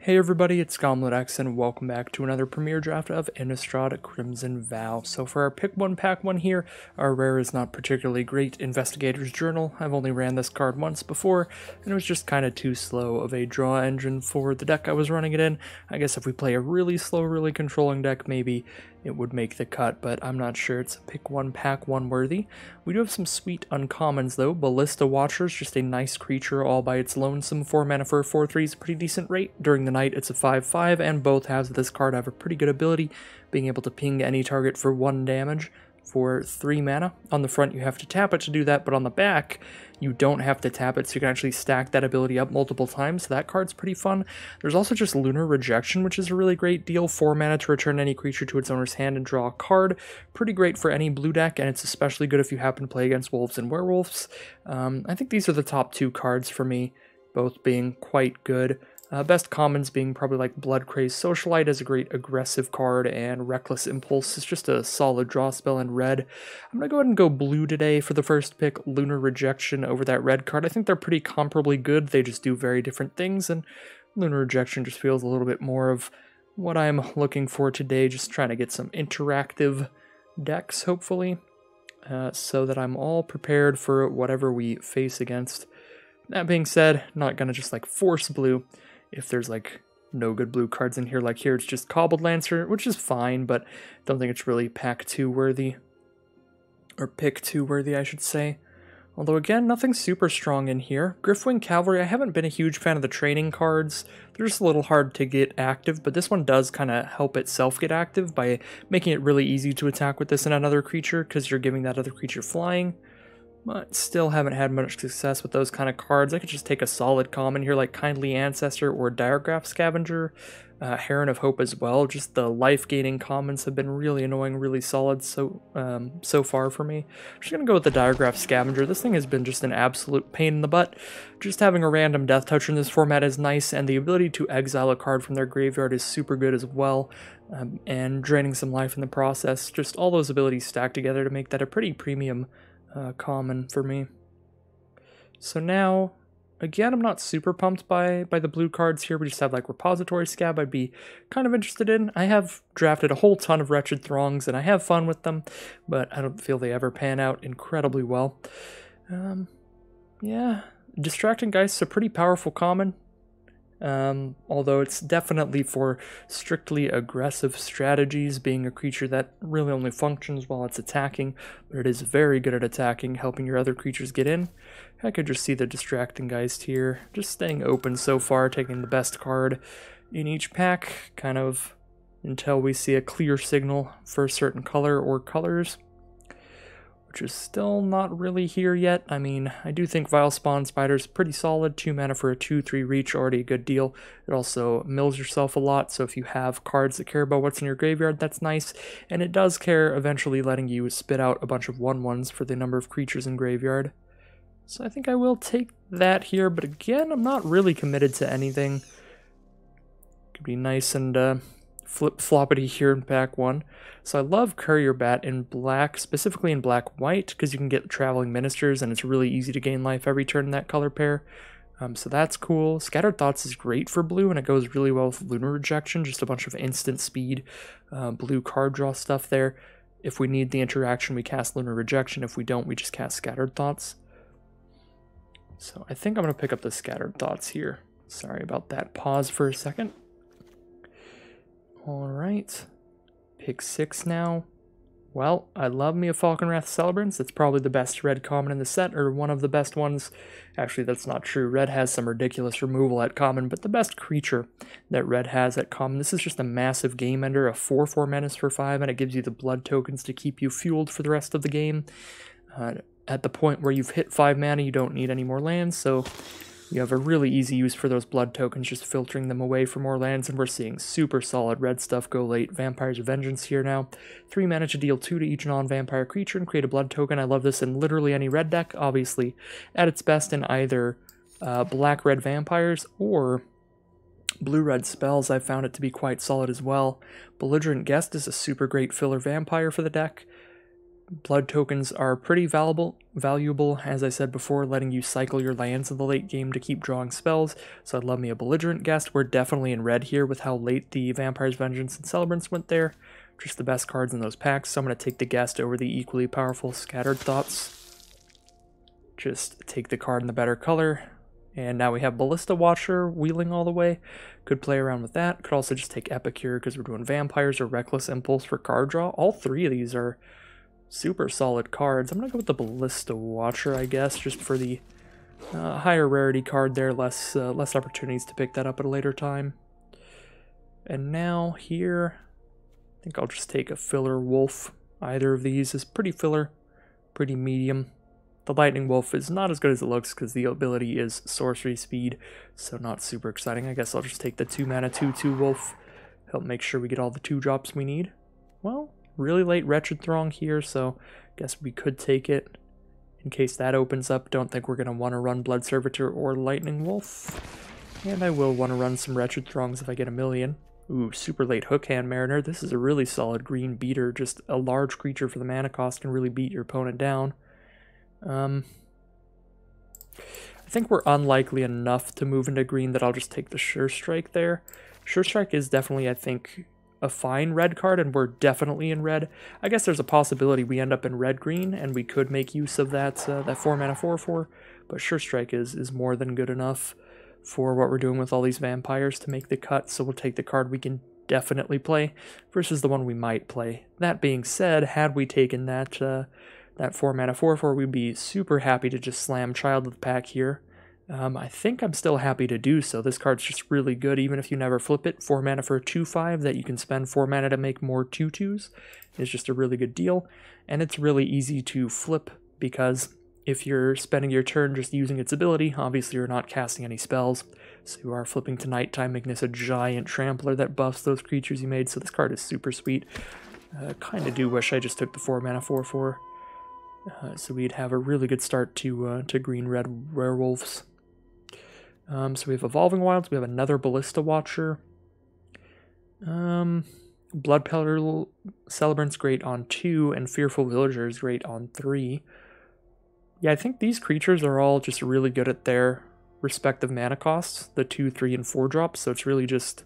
Hey everybody, it's GoblinX and welcome back to another premiere draft of Innistrad Crimson Vow. So for our pick one pack one here, our rare is not particularly great. Investigator's Journal. I've only ran this card once before, and it was just kind of too slow of a draw engine for the deck I was running it in. I guess if we play a really slow, really controlling deck, maybe it would make the cut, but I'm not sure it's pick one pack one worthy. We do have some sweet uncommons though. Ballista Watcher's just a nice creature all by its lonesome. 4 mana for a 4/3 is a pretty decent rate. During the night it's a 5/5, and both halves of this card have a pretty good ability, being able to ping any target for 1 damage for 3 mana. On the front you have to tap it to do that, but on the back you don't have to tap it, so you can actually stack that ability up multiple times, so that card's pretty fun. There's also just Lunar Rejection, which is a really great deal. 4 mana to return any creature to its owner's hand and draw a card. Pretty great for any blue deck, and it's especially good if you happen to play against wolves and werewolves. I think these are the top 2 cards for me, both being quite good. Best commons being probably like Blood Crazed Socialite is a great aggressive card, and Reckless Impulse is just a solid draw spell in red. I'm going to go ahead and go blue today for the first pick, Lunar Rejection over that red card. I think they're pretty comparably good, they just do very different things, and Lunar Rejection just feels a little bit more of what I'm looking for today, just trying to get some interactive decks, hopefully, so that I'm all prepared for whatever we face against. That being said, not going to just like force blue if there's like no good blue cards in here. Like here it's just Cobbled Lancer, which is fine, but don't think it's really pack 2 worthy, or pick 2 worthy I should say. Although again, nothing super strong in here. Griftwing Cavalry, I haven't been a huge fan of the training cards. They're just a little hard to get active, but this one does kind of help itself get active by making it really easy to attack with this and another creature, because you're giving that other creature flying. But still haven't had much success with those kind of cards. I could just take a solid common here like Kindly Ancestor or Diregraph Scavenger. Heron of Hope as well. Just the life-gaining commons have been really annoying, really solid so far for me. I'm just going to go with the Diregraph Scavenger. This thing has been just an absolute pain in the butt. Just having a random Death Toucher in this format is nice, and the ability to exile a card from their graveyard is super good as well, and draining some life in the process. Just all those abilities stacked together to make that a pretty premium common for me. So now, again, I'm not super pumped by the blue cards here. We just have like Repository Scab I'd be kind of interested in. I have drafted a whole ton of Wretched Throngs and I have fun with them, but I don't feel they ever pan out incredibly well. Yeah, Distracting Geist is a pretty powerful common. Although it's definitely for strictly aggressive strategies, being a creature that really only functions while it's attacking, but it is very good at attacking, helping your other creatures get in. I could just see the Distracting Geist here, just staying open so far, taking the best card in each pack, kind of until we see a clear signal for a certain color or colors, which is still not really here yet. I mean, I do think Vile Spawn Spider's pretty solid. 2 mana for a 2/3 reach, already a good deal. It also mills yourself a lot, so if you have cards that care about what's in your graveyard, that's nice. And it does care, eventually letting you spit out a bunch of 1/1s for the number of creatures in graveyard. So I think I will take that here, but again, I'm not really committed to anything. Could be nice and flip-floppity here in pack 1. So I love Courier Bat in black, specifically in black-white, because you can get Traveling Ministers, and it's really easy to gain life every turn in that color pair. So that's cool. Scattered Thoughts is great for blue, and it goes really well with Lunar Rejection, just a bunch of instant speed blue card draw stuff there. If we need the interaction, we cast Lunar Rejection. If we don't, we just cast Scattered Thoughts. So I think I'm going to pick up the Scattered Thoughts here. Sorry about that. Pause for a second. Alright, pick 6 now. Well, I love me a Falconwrath Celebrants. It's probably the best red common in the set, or one of the best ones. Actually, that's not true. Red has some ridiculous removal at common, but the best creature that red has at common. This is just a massive game ender, a 4/4 menace for 5, and it gives you the blood tokens to keep you fueled for the rest of the game. At the point where you've hit 5 mana, you don't need any more lands, so you have a really easy use for those blood tokens, just filtering them away for more lands, and we're seeing super solid red stuff go late. Vampire's Vengeance here now. 3 mana to deal 2 to each non-vampire creature and create a blood token. I love this in literally any red deck, obviously at its best in either black-red vampires or blue-red spells. I found it to be quite solid as well. Belligerent Guest is a super great filler vampire for the deck. Blood tokens are pretty valuable, as I said before, letting you cycle your lands in the late game to keep drawing spells. So I'd love me a Belligerent Guest. We're definitely in red here with how late the Vampire's Vengeance and Celebrants went there. Just the best cards in those packs, so I'm going to take the Guest over the equally powerful Scattered Thoughts. Just take the card in the better color. And now we have Ballista Watcher wheeling all the way. Could play around with that. Could also just take Epicure because we're doing Vampires or Reckless Impulse for card draw. All three of these are super solid cards. I'm going to go with the Ballista Watcher, I guess, just for the higher rarity card there. Less opportunities to pick that up at a later time. And now here, I think I'll just take a Filler Wolf. Either of these is pretty filler, pretty medium. The Lightning Wolf is not as good as it looks because the ability is sorcery speed, so not super exciting. I guess I'll just take the 2-mana 2/2 Wolf, help make sure we get all the 2-drops we need. Well, really late Wretched Throng here, so I guess we could take it in case that opens up. Don't think we're going to want to run Blood Servitor or Lightning Wolf, and I will want to run some Wretched Throngs if I get a million. Ooh, super late Hookhand Mariner. This is a really solid green beater. Just a large creature for the mana cost can really beat your opponent down. I think we're unlikely enough to move into green that I'll just take the Sure Strike there. Sure Strike is definitely, I think, a fine red card, and we're definitely in red. I guess there's a possibility we end up in red-green, and we could make use of that 4-mana 4/4, but Sure Strike is more than good enough for what we're doing with all these vampires to make the cut, so we'll take the card we can definitely play versus the one we might play. That being said, had we taken that 4-mana 4/4, we'd be super happy to just slam Child of the Pack here. I think I'm still happy to do so. This card's just really good, even if you never flip it. 4 mana for a 2/5 that you can spend 4 mana to make more 2/2s is just a really good deal. And it's really easy to flip because if you're spending your turn just using its ability, obviously you're not casting any spells. So you are flipping to Nighttime, making this a giant trampler that buffs those creatures you made. So this card is super sweet. Kind of do wish I just took the 4 mana 4/4. So we'd have a really good start to green-red werewolves. So we have Evolving Wilds, we have another Ballista Watcher. Blood Petal Celebrant's great on 2, and Fearful Villager is great on 3. Yeah, I think these creatures are all just really good at their respective mana costs, the 2, 3, and 4 drops, so it's really just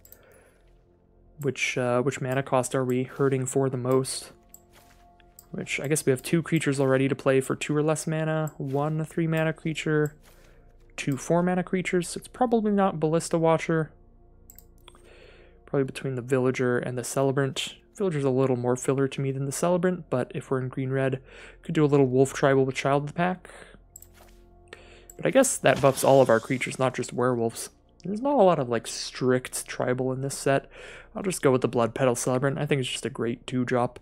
which mana cost are we hurting for the most. Which, I guess we have 2 creatures already to play for 2 or less mana, 1 3-mana creature, 2 4-mana creatures, so it's probably not Ballista Watcher. Probably between the Villager and the Celebrant. Villager's a little more filler to me than the Celebrant, but if we're in green-red, could do a little Wolf Tribal with Child of the Pack. But I guess that buffs all of our creatures, not just werewolves. There's not a lot of, like, strict tribal in this set. I'll just go with the Blood Petal Celebrant. I think it's just a great 2-drop.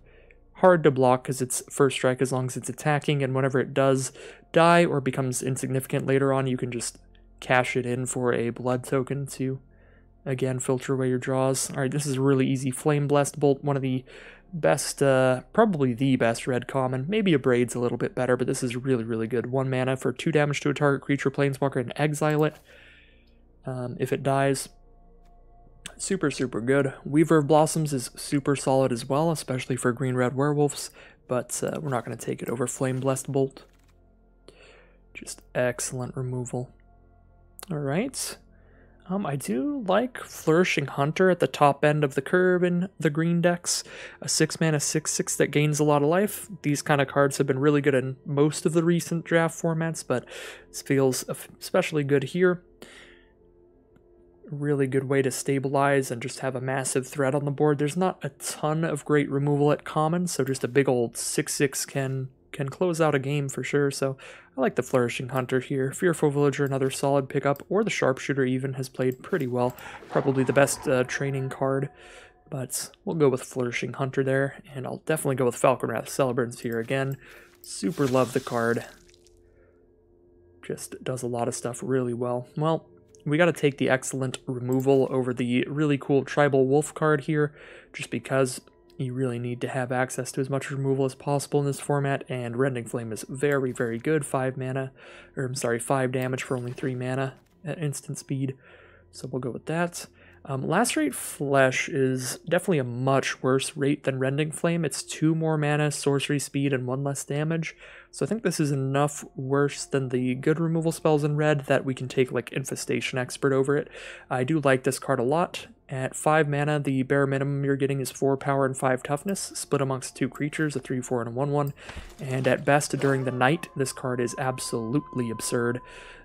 Hard to block because it's first strike as long as it's attacking, and whenever it does die or becomes insignificant later on, you can just cash it in for a blood token to, again, filter away your draws. Alright, this is a really easy Flame Blessed Bolt, one of the best, probably the best red common. Maybe a Braid's a little bit better, but this is really, really good. 1 mana for 2 damage to a target creature, planeswalker, and exile it. If it dies, super, super good. Weaver of Blossoms is super solid as well, especially for green-red werewolves, but we're not going to take it over Flame Blessed Bolt. Just excellent removal. Alright. I do like Flourishing Hunter at the top end of the curve in the green decks. A 6-mana 6/6 that gains a lot of life. These kind of cards have been really good in most of the recent draft formats, but this feels especially good here. Really good way to stabilize and just have a massive threat on the board. There's not a ton of great removal at common, so just a big old 6/6 can close out a game for sure. So I like the Flourishing Hunter here. Fearful Villager, another solid pickup, or the Sharpshooter even has played pretty well. Probably the best training card, but we'll go with Flourishing Hunter there, and I'll definitely go with Falcon Wrath Celebrants here again. Super love the card. Just does a lot of stuff really well. Well, we got to take the excellent removal over the really cool Tribal Wolf card here, just because you really need to have access to as much removal as possible in this format, and Rending Flame is very, very good. 5 damage for only 3 mana at instant speed, so we'll go with that. Lacerate Flesh is definitely a much worse rate than Rending Flame. It's 2 more mana, sorcery speed, and 1 less damage. So I think this is enough worse than the good removal spells in red that we can take like Infestation Expert over it. I do like this card a lot. At 5 mana, the bare minimum you're getting is 4 power and 5 toughness, split amongst 2 creatures, a 3/4 and a 1/1. And at best, during the night, this card is absolutely absurd.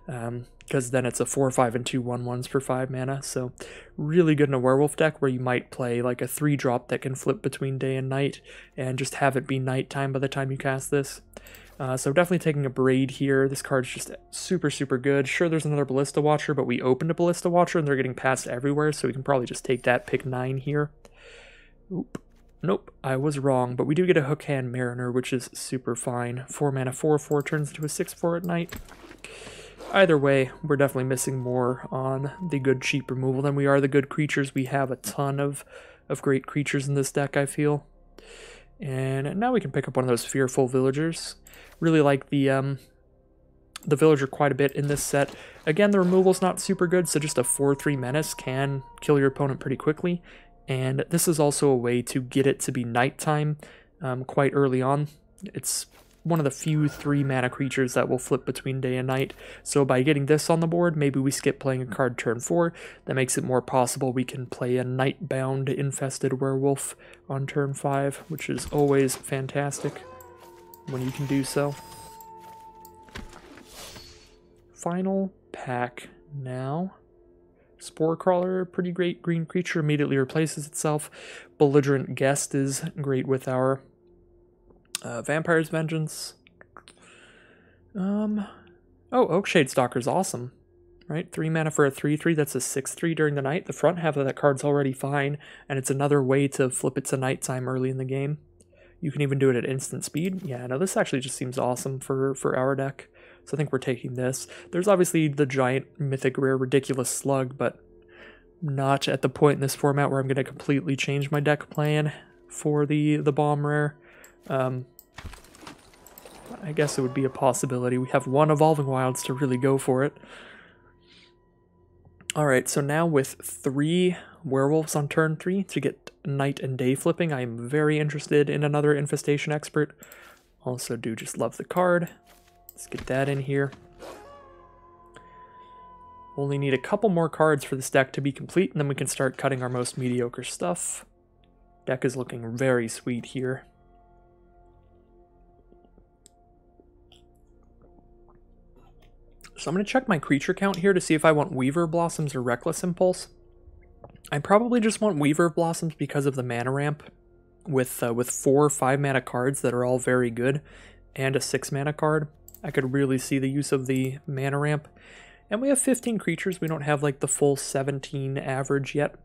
Because then it's a 4/5 and 2 1/1s for 5 mana, so really good in a werewolf deck where you might play like a 3-drop that can flip between day and night and just have it be nighttime by the time you cast this. So definitely taking a Braid here. This card's just super, super good. Sure, there's another Ballista Watcher, but we opened a Ballista Watcher and they're getting passed everywhere, so we can probably just take that, pick 9 here. Oop. Nope, I was wrong, but we do get a Hookhand Mariner, which is super fine. 4 mana, 4/4 turns into a 6/4 at night. Either way, we're definitely missing more on the good cheap removal than we are the good creatures. We have a ton of great creatures in this deck, I feel. And now we can pick up one of those Fearful Villagers. Really like the Villager quite a bit in this set. Again, the removal's not super good, so just a 4/3 Menace can kill your opponent pretty quickly. And this is also a way to get it to be nighttime quite early on. It's one of the few 3 mana creatures that will flip between day and night. So by getting this on the board, maybe we skip playing a card turn 4. That makes it more possible we can play a Nightbound Infested Werewolf on turn 5, which is always fantastic when you can do so. Final pack now. Spore Crawler, pretty great green creature, immediately replaces itself. Belligerent Guest is great with our Vampire's Vengeance. Oh, Oakshade Stalker's awesome. Right? 3 mana for a 3/3, that's a 6/3 during the night. The front half of that card's already fine, and it's another way to flip it to nighttime early in the game. You can even do it at instant speed. Yeah, no, this actually just seems awesome for our deck. So I think we're taking this. There's obviously the giant mythic rare ridiculous slug, but not at the point in this format where I'm going to completely change my deck plan for the bomb rare. I guess it would be a possibility. We have 1 Evolving Wilds to really go for it. Alright, so now with 3 werewolves on turn 3 to get night and day flipping, I am very interested in another Infestation Expert. Also do just love the card. Let's get that in here. Only need a couple more cards for this deck to be complete, and then we can start cutting our most mediocre stuff. Deck is looking very sweet here. So I'm going to check my creature count here to see if I want Weaver Blossoms or Reckless Impulse. I probably just want Weaver Blossoms because of the mana ramp with 4 5 mana cards that are all very good and a 6 mana card. I could really see the use of the mana ramp. And we have 15 creatures. We don't have like the full 17 average yet.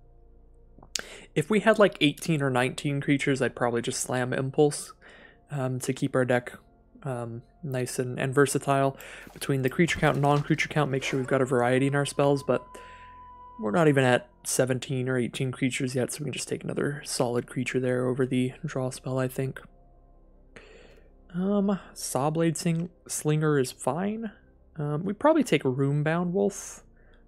If we had like 18 or 19 creatures, I'd probably just slam Impulse to keep our deck nice and versatile. Between the creature count and non-creature count, make sure we've got a variety in our spells, but we're not even at 17 or 18 creatures yet, so we can just take another solid creature there over the draw spell, I think. Sawblade Slinger is fine. We probably take a Roombound Wolf.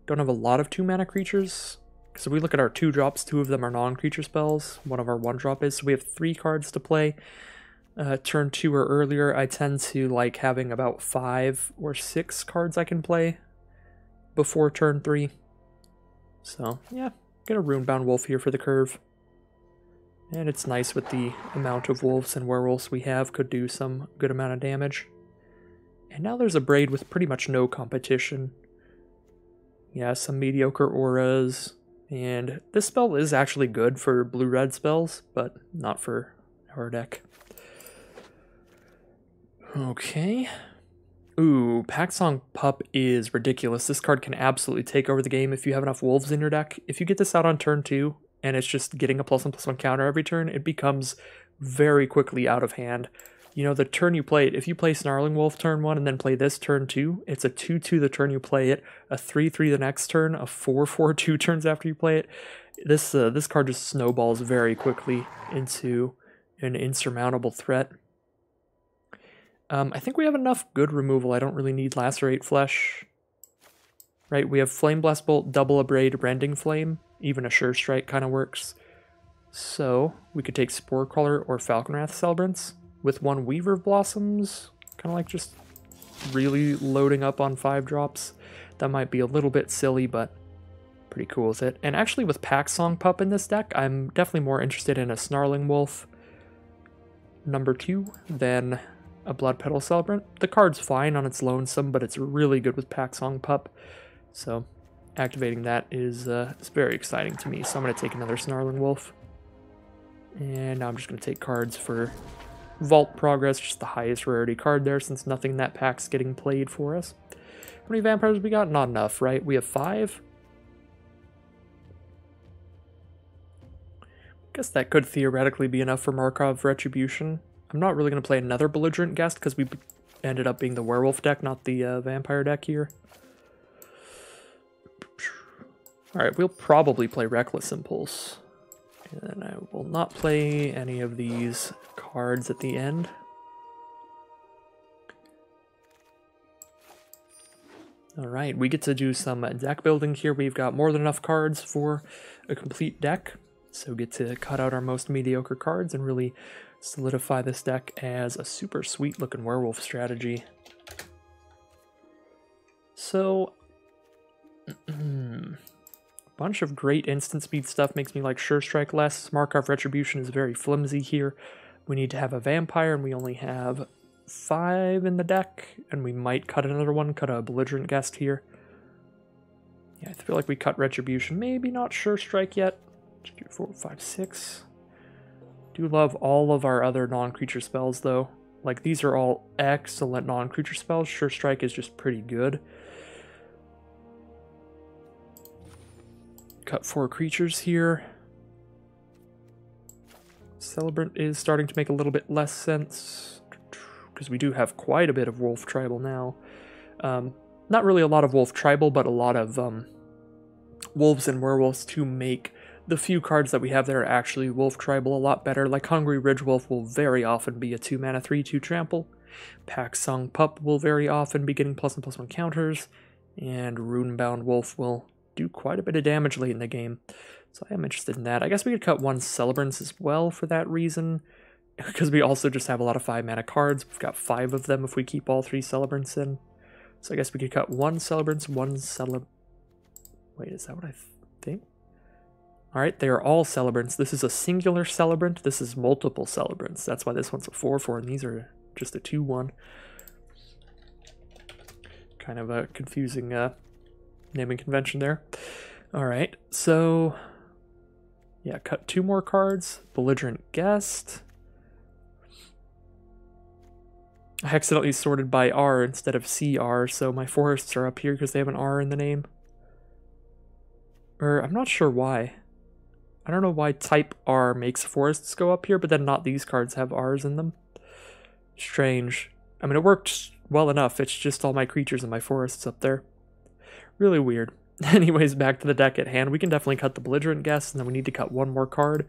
Don't have a lot of 2 mana creatures. So we look at our 2 drops, 2 of them are non-creature spells, 1 of our 1 drop is, so we have 3 cards to play. Turn 2 or earlier, I tend to like having about 5 or 6 cards I can play before turn 3. So, yeah, get a Runebound Wolf here for the curve. And it's nice with the amount of wolves and werewolves we have, could do some good amount of damage. And now there's a Braid with pretty much no competition. Yeah, some mediocre auras. And this spell is actually good for blue-red spells, but not for our deck. Okay. Ooh, Packsong Pup is ridiculous. This card can absolutely take over the game if you have enough wolves in your deck. If you get this out on turn 2, and it's just getting a +1/+1 counter every turn, it becomes very quickly out of hand. You know, the turn you play it, if you play Snarling Wolf turn 1 and then play this turn 2, it's a 2/2 the turn you play it, a 3/3 the next turn, a 4/4 2 turns after you play it. This card just snowballs very quickly into an insurmountable threat. I think we have enough good removal. I don't really need Lacerate Flesh. right? We have Flame Blast Bolt, Double Abrade, Rending Flame. Even a Sure Strike kind of works. So we could take Spore Crawler or Falconwrath Celebrants with 1 Weaver Blossoms. Kind of like just really loading up on 5 drops. That might be a little bit silly, but pretty cool with it. And actually with Pack Song Pup in this deck, I'm definitely more interested in a Snarling Wolf #2 than a Blood Petal Celebrant. The card's fine on its lonesome, but it's really good with Pack Song Pup. So activating that is very exciting to me. So I'm going to take another Snarling Wolf. And now I'm just going to take cards for Vault Progress, just the highest rarity card there, since nothing in that pack's getting played for us. How many vampires we got? Not enough, right? We have 5. Guess that could theoretically be enough for Markov Retribution. I'm not really going to play another Belligerent Guest because we ended up being the Werewolf deck, not the Vampire deck here. Alright, we'll probably play Reckless Impulse. And I will not play any of these cards at the end. Alright, we get to do some deck building here. We've got more than enough cards for a complete deck. So get to cut out our most mediocre cards and really solidify this deck as a super sweet looking werewolf strategy. So, bunch of great instant speed stuff makes me like Sure Strike less. Markov Retribution is very flimsy here. We need to have a vampire and we only have 5 in the deck, and we might cut another one, cut a Belligerent Guest here. Yeah, I feel like we cut Retribution, maybe not Sure Strike yet. 2, 4, 5, 6. Do love all of our other non-creature spells though. Like these are all excellent non-creature spells. Sure Strike is just pretty good. Cut 4 creatures here. Celebrant is starting to make a little bit less sense because we do have quite a bit of Wolf Tribal now. Not really a lot of Wolf Tribal, but a lot of Wolves and Werewolves to make the few cards that we have that are actually Wolf Tribal a lot better. Like Hungry Ridge Wolf will very often be a 2-mana 3/2 trample. Pack Song Pup will very often be getting +1/+1 counters. And Runebound Wolf will do quite a bit of damage late in the game. So I am interested in that. I guess we could cut 1 Celebrants as well for that reason, because we also just have a lot of 5-mana cards. We've got 5 of them if we keep all 3 Celebrants in. So I guess we could cut 1 Celebrants, 1 Celebrant. Wait, is that what I think? Alright, they are all Celebrants. This is a singular Celebrant. This is multiple Celebrants. That's why this one's a 4/4 and these are just a 2/1. Kind of a confusing naming convention there. Alright, so yeah, cut 2 more cards. Belligerent Guest. I accidentally sorted by R instead of CR, so my forests are up here because they have an R in the name. Or I'm not sure why. I don't know why type R makes forests go up here, but then not these cards have R's in them. Strange. I mean, it worked well enough. It's just all my creatures and my forests up there. Really weird. Anyways, back to the deck at hand. We can definitely cut the Belligerent Guest, and then we need to cut 1 more card.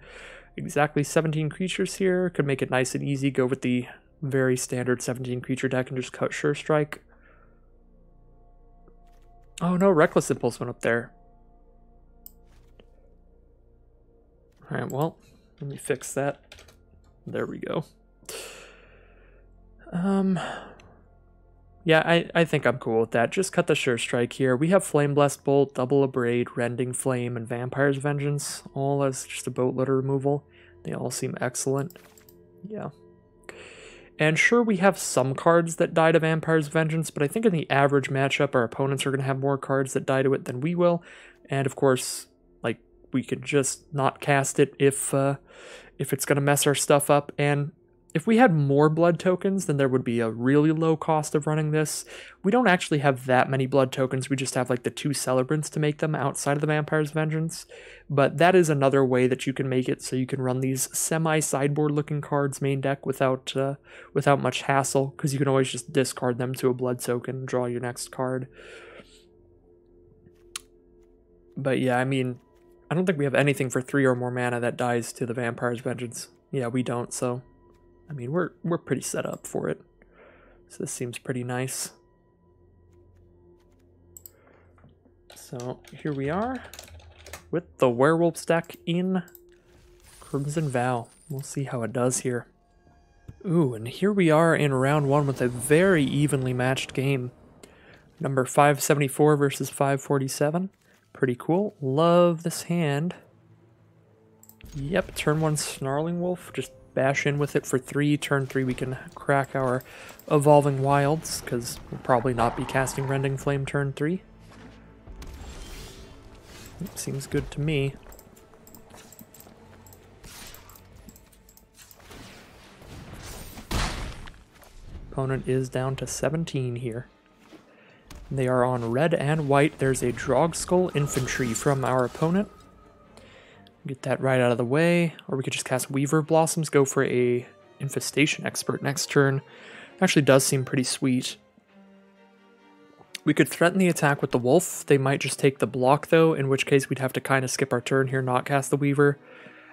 Exactly 17 creatures here. Could make it nice and easy. Go with the very standard 17 creature deck and just cut Sure Strike. Oh no, Reckless Impulse went up there. Alright, well, let me fix that. There we go. Yeah, I think I'm cool with that. Just cut the Sure Strike here. We have Flame Blast Bolt, Double Abrade, Rending Flame, and Vampire's Vengeance, all as just a boatloader removal. They all seem excellent. Yeah. And sure, we have some cards that die to Vampire's Vengeance, but I think in the average matchup, our opponents are going to have more cards that die to it than we will. And of course, like, we could just not cast it if it's going to mess our stuff up. And if we had more blood tokens, then there would be a really low cost of running this. We don't actually have that many blood tokens. We just have like the 2 Celebrants to make them outside of the Vampire's Vengeance. But that is another way that you can make it so you can run these semi-sideboard looking cards main deck without much hassle, because you can always just discard them to a blood token and draw your next card. But yeah, I mean, I don't think we have anything for 3 or more mana that dies to the Vampire's Vengeance. Yeah, we don't, so I mean, we're pretty set up for it. So this seems pretty nice. So here we are with the werewolf deck in Crimson Vow. We'll see how it does here. Ooh, and here we are in round 1 with a very evenly matched game. Number 574 versus 547. Pretty cool. Love this hand. Yep, turn 1 Snarling Wolf. Just bash in with it for 3. Turn 3 we can crack our Evolving Wilds, because we'll probably not be casting Rending Flame turn 3. Seems good to me. Opponent is down to 17 here. They are on red and white. There's a Drogskull Infantry from our opponent. Get that right out of the way. Or we could just cast Weaver Blossoms, go for a Infestation Expert next turn. Actually does seem pretty sweet. We could threaten the attack with the Wolf. They might just take the block though, in which case we'd have to kind of skip our turn here, not cast the Weaver.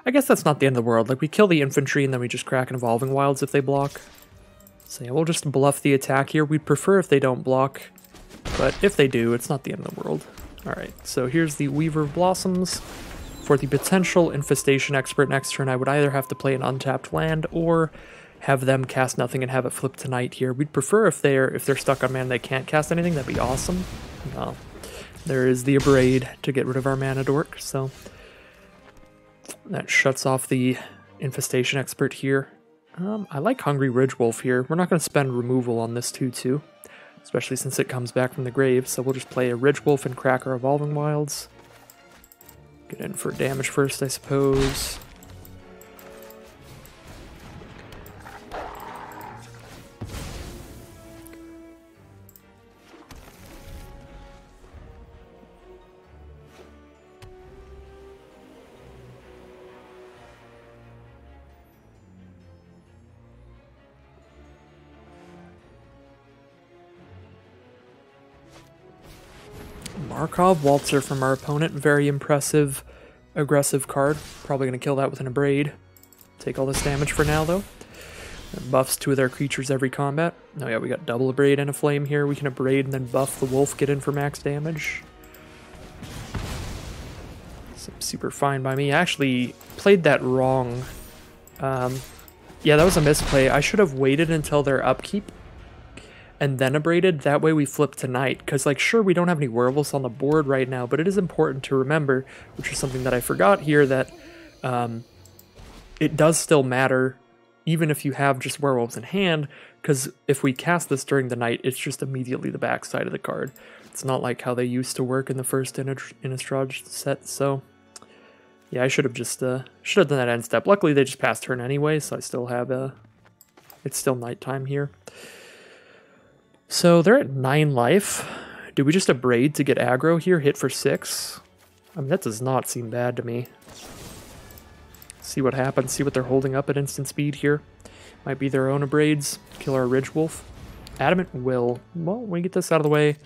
I guess that's not the end of the world. Like, we kill the infantry and then we just crack an Evolving Wilds if they block. So yeah, we'll just bluff the attack here. We'd prefer if they don't block, but if they do, it's not the end of the world. Alright, so here's the Weaver of Blossoms. For the potential Infestation Expert next turn, I would either have to play an untapped land or have them cast nothing and have it flip to night here. We'd prefer if they're stuck on mana they can't cast anything, that'd be awesome. Well, there is the Abrade to get rid of our mana dork, so that shuts off the Infestation Expert here. I like Hungry Ridgewolf here. We're not going to spend removal on this 2/2, especially since it comes back from the grave, so we'll just play a Ridgewolf and crack our Evolving Wilds. Get in for damage first, I suppose. Markov Waltzer from our opponent. Very impressive, aggressive card. Probably going to kill that with an Abrade. Take all this damage for now, though. And buffs 2 of their creatures every combat. Oh yeah, we got double Abrade and a Flame here. We can Abrade and then buff the Wolf, get in for max damage. Super fine by me. I actually played that wrong. Yeah, that was a misplay. I should have waited until their upkeep and then abraded. That way we flip to night, because, like, sure, we don't have any werewolves on the board right now, but it is important to remember, which is something that I forgot here, that it does still matter even if you have just werewolves in hand, because if we cast this during the night, it's just immediately the backside of the card. It's not like how they used to work in the first Innistrad set, so yeah, I should have just done that end step. Luckily they just passed turn anyway, so I still have it's still nighttime here. So they're at 9 life. Do we just Abrade to get aggro here? Hit for 6? I mean, that does not seem bad to me. See what happens. See what they're holding up at instant speed here. Might be their own Abrades. Kill our Ridgewolf. Adamant Will. Well, we get this out of the way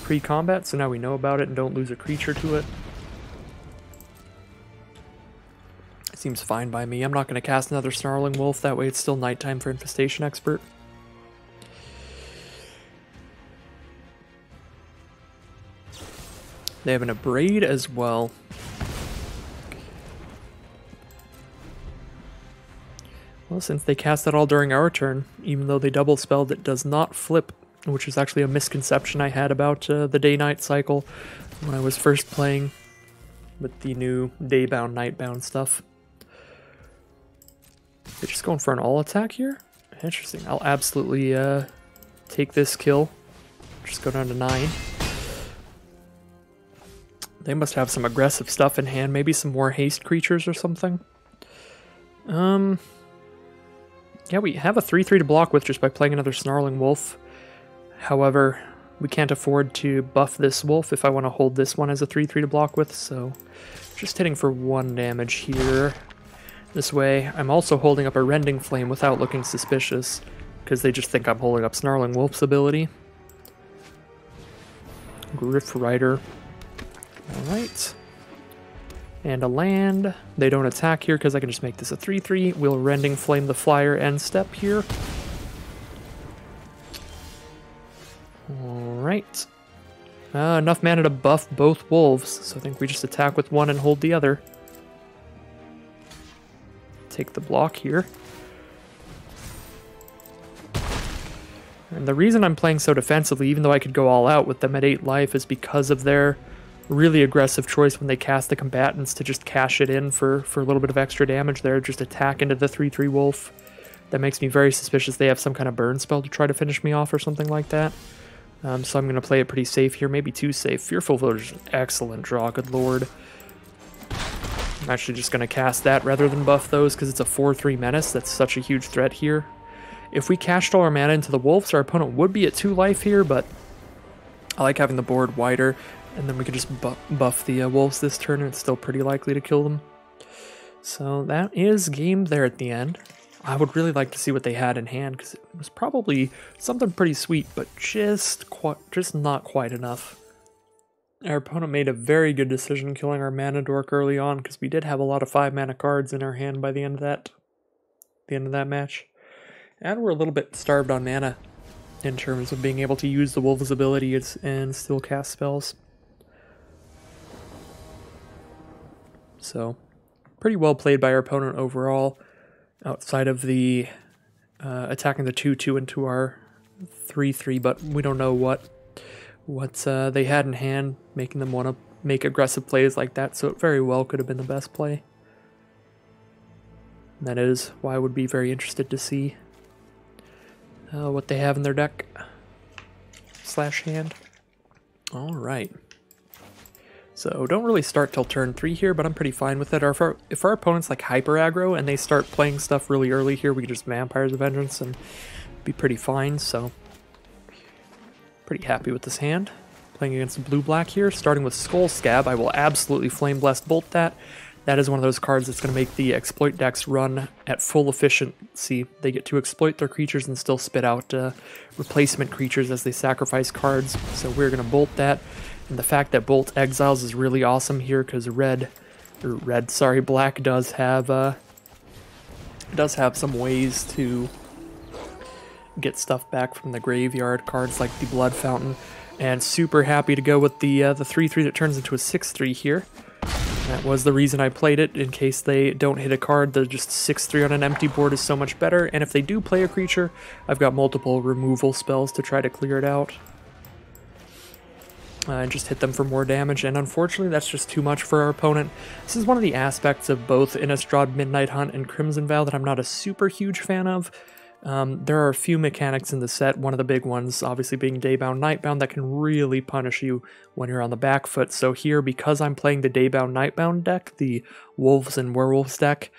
pre-combat, so now we know about it and don't lose a creature to it. Seems fine by me. I'm not going to cast another Snarling Wolf. That way it's still nighttime for Infestation Expert. They have an Abrade as well. Well, since they cast that all during our turn, even though they double spelled, it does not flip, which is actually a misconception I had about the day-night cycle when I was first playing with the new day-bound, night-bound stuff. They're just going for an all-attack here? Interesting. I'll absolutely take this kill. Just go down to 9. They must have some aggressive stuff in hand, maybe some more haste creatures or something. Yeah, we have a 3/3 to block with just by playing another Snarling Wolf. However, we can't afford to buff this wolf if I want to hold this one as a 3/3 to block with, so just hitting for 1 damage here. This way, I'm also holding up a Rending Flame without looking suspicious, because they just think I'm holding up Snarling Wolf's ability. Griff Rider. Alright. And a land. They don't attack here because I can just make this a 3/3. We'll Rending Flame the flyer end step here. Alright. Enough mana to buff both wolves, so I think we just attack with one and hold the other. Take the block here. And the reason I'm playing so defensively, even though I could go all out with them at 8 life, is because of their really aggressive choice when they cast the combatants to just cash it in for a little bit of extra damage there, just attack into the 3/3 wolf. That makes me very suspicious they have some kind of burn spell to try to finish me off or something like that. So I'm going to play it pretty safe here, maybe too safe. Fearful Village is an excellent draw, good lord. I'm actually just going to cast that rather than buff those because it's a 4/3 menace. That's such a huge threat here. If we cashed all our mana into the wolves, our opponent would be at 2 life here, but I like having the board wider, and then we can just buff the wolves this turn, and it's still pretty likely to kill them. So that is game there at the end. I would really like to see what they had in hand, because it was probably something pretty sweet, but just not quite enough. Our opponent made a very good decision killing our mana dork early on, because we did have a lot of 5 mana cards in our hand by the end of that match. And we're a little bit starved on mana in terms of being able to use the wolves' abilities and still cast spells. So, pretty well played by our opponent overall. Outside of the attacking the 2/2 into our 3/3, but we don't know what they had in hand, making them want to make aggressive plays like that, so it very well could have been the best play. And that is why I would be very interested to see what they have in their deck / hand. Alright. So don't really start till turn 3 here, but I'm pretty fine with it. If our opponent's like hyper aggro and they start playing stuff really early here, we can just Vampires of Vengeance and be pretty fine, so pretty happy with this hand. Playing against blue-black here, starting with Skull Scab, I will absolutely Flame Blast Bolt that. That is one of those cards that's going to make the exploit decks run at full efficiency. They get to exploit their creatures and still spit out replacement creatures as they sacrifice cards, so we're going to bolt that. And the fact that Bolt exiles is really awesome here because black does have some ways to get stuff back from the graveyard, cards like the Blood Fountain, and super happy to go with the 3/3 that turns into a 6/3 here. That was the reason I played it, in case they don't hit a card. The just 6/3 on an empty board is so much better, and if they do play a creature, I've got multiple removal spells to try to clear it out. And just hit them for more damage, and unfortunately that's just too much for our opponent. This is one of the aspects of both Innistrad Midnight Hunt and Crimson Vow that I'm not a super huge fan of. There are a few mechanics in the set, one of the big ones obviously being Daybound Nightbound, that can really punish you when you're on the back foot. So here, because I'm playing the Daybound Nightbound deck, the Wolves and Werewolves deck,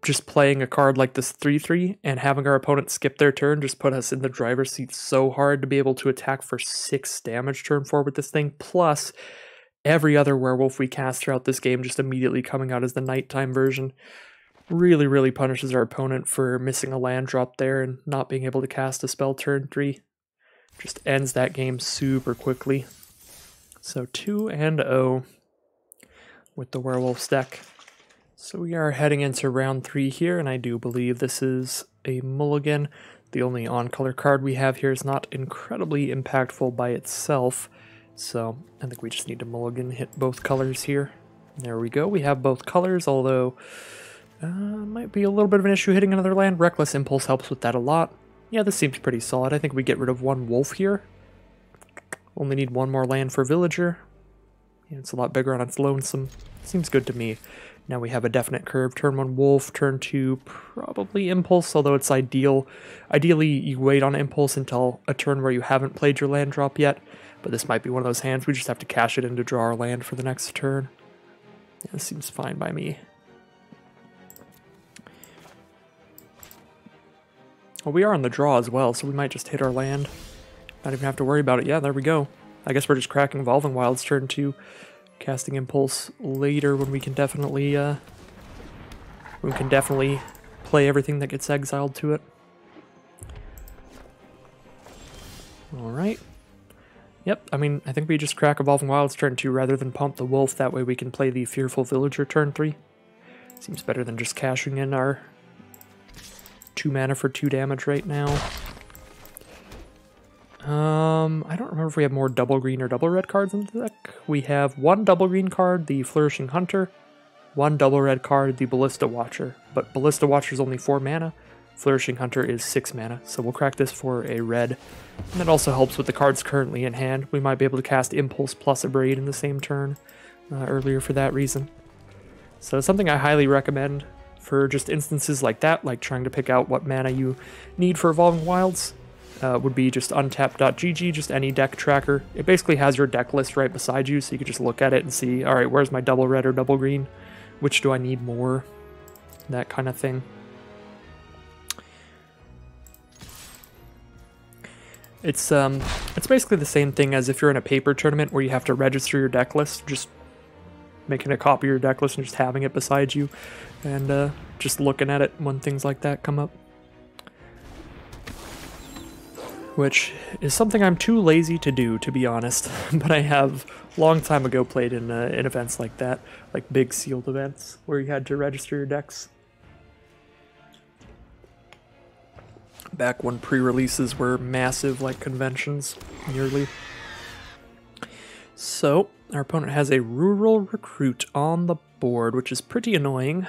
just playing a card like this 3/3 and having our opponent skip their turn just put us in the driver's seat so hard to be able to attack for 6 damage turn 4 with this thing, plus every other werewolf we cast throughout this game just immediately coming out as the nighttime version. Really, really punishes our opponent for missing a land drop there and not being able to cast a spell turn 3. Just ends that game super quickly. So 2-0 with the Werewolves deck. So we are heading into round 3 here, and I do believe this is a mulligan. The only on-color card we have here is not incredibly impactful by itself, so I think we just need to mulligan, hit both colors here. There we go, we have both colors, although might be a little bit of an issue hitting another land. Reckless Impulse helps with that a lot. Yeah, this seems pretty solid. I think we get rid of 1 wolf here. Only need 1 more land for Villager. Yeah, it's a lot bigger on its lonesome. Seems good to me. Now we have a definite curve. Turn 1 wolf, turn 2 probably impulse, although it's ideally you wait on impulse until a turn where you haven't played your land drop yet, but this might be one of those hands we just have to cash it in to draw our land for the next turn. Yeah, this seems fine by me. Well, we are on the draw as well, so we might just hit our land. Not even have to worry about it. Yeah, there we go. I guess we're just cracking Evolving Wilds turn 2. Casting Impulse later when we can definitely play everything that gets exiled to it. Alright. Yep, I mean, I think we just crack Evolving Wilds turn 2 rather than pump the Wolf. That way we can play the Fearful Villager turn 3. Seems better than just cashing in our 2 mana for 2 damage right now. I don't remember if we have more double green or double red cards in the deck. We have one double green card, the Flourishing Hunter, one double red card, the Ballista Watcher. But Ballista Watcher is only 4 mana, Flourishing Hunter is 6 mana, so we'll crack this for a red. And that also helps with the cards currently in hand. We might be able to cast Impulse plus Abrade in the same turn earlier for that reason. So it's something I highly recommend for just instances like that, like trying to pick out what mana you need for Evolving Wilds. Would be just untap.gg, just any deck tracker. It basically has your deck list right beside you, so you can just look at it and see, alright, where's my double red or double green? Which do I need more? That kind of thing. It's basically the same thing as if you're in a paper tournament where you have to register your deck list, just making a copy of your deck list and just having it beside you, and just looking at it when things like that come up. Which is something I'm too lazy to do, to be honest, but I have long time ago played in events like that, like big sealed events, where you had to register your decks. Back when pre-releases were massive, like conventions, nearly. So, our opponent has a Rural Recruit on the board, which is pretty annoying.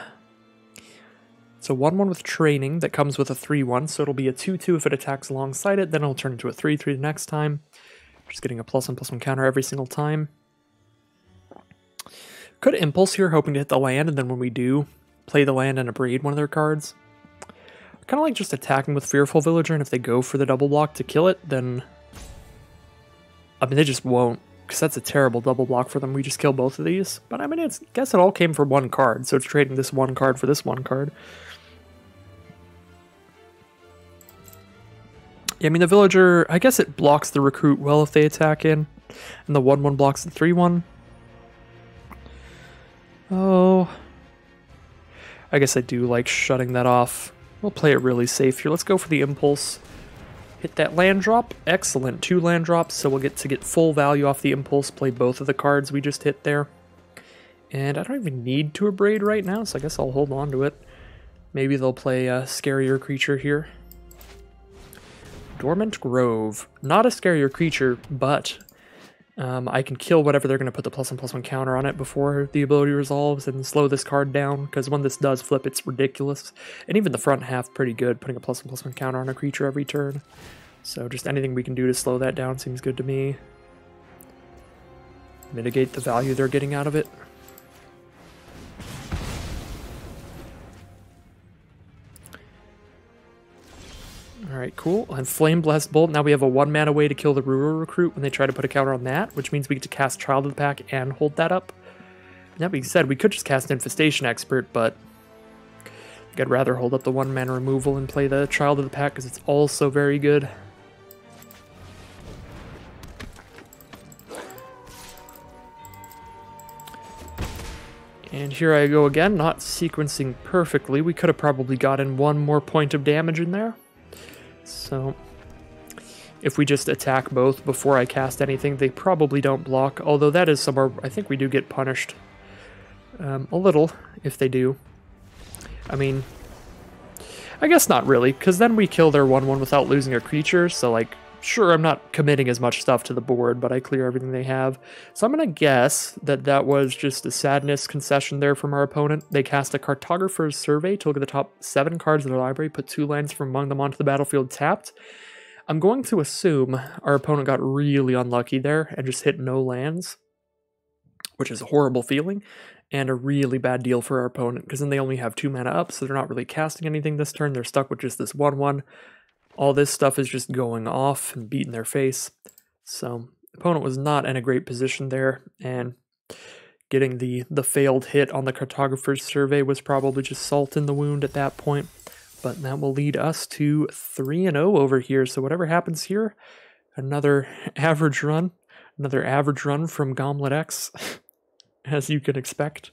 It's a 1/1 with training that comes with a 3/1, so it'll be a 2/2 if it attacks alongside it, then it'll turn into a 3/3 the next time. Just getting a +1/+1 counter every single time. Could Impulse here, hoping to hit the land, and then when we do, play the land and Abrade one of their cards. Kind of like just attacking with Fearful Villager, and if they go for the double block to kill it, then... I mean, they just won't, because that's a terrible double block for them. We just kill both of these. But I mean, I guess it all came for one card, so it's trading this one card for this one card. Yeah, I mean, the Villager, I guess it blocks the Recruit well if they attack in, and the 1/1 blocks the 3/1. Oh, I guess I do like shutting that off. We'll play it really safe here. Let's go for the Impulse. Hit that land drop. Excellent. 2 land drops, so we'll get to get full value off the Impulse, play both of the cards we just hit there. And I don't even need to Abrade right now, so I guess I'll hold on to it. Maybe they'll play a scarier creature here. Dormant Grove. Not a scarier creature, but I can kill whatever they're going to put the +1/+1 counter on it before the ability resolves and slow this card down, because when this does flip, it's ridiculous. And even the front half, pretty good, putting a +1/+1 counter on a creature every turn. So just anything we can do to slow that down seems good to me. Mitigate the value they're getting out of it. Alright, cool. And Flame Blessed Bolt. Now we have a 1 mana way to kill the Rural Recruit when they try to put a counter on that, which means we get to cast Child of the Pack and hold that up. That being said, we could just cast Infestation Expert, but I think I'd rather hold up the 1 mana removal and play the Child of the Pack because it's also very good. And here I go again, not sequencing perfectly. We could have probably gotten 1 more point of damage in there. So, if we just attack both before I cast anything, they probably don't block, although that is somewhere I think we do get punished a little if they do. I mean, I guess not really, because then we kill their 1/1 without losing a creature, so like, sure, I'm not committing as much stuff to the board, but I clear everything they have. So I'm going to guess that that was just a sadness concession there from our opponent. They cast a Cartographer's Survey to look at the top 7 cards of their library, put 2 lands from among them onto the battlefield tapped. I'm going to assume our opponent got really unlucky there and just hit no lands, which is a horrible feeling, and a really bad deal for our opponent, because then they only have 2 mana up, so they're not really casting anything this turn. They're stuck with just this 1/1. All this stuff is just going off and beating their face. So, the opponent was not in a great position there, and getting the failed hit on the Cartographer's Survey was probably just salt in the wound at that point. But that will lead us to 3-0 over here, so whatever happens here, another average run from Gauntlet X, as you can expect.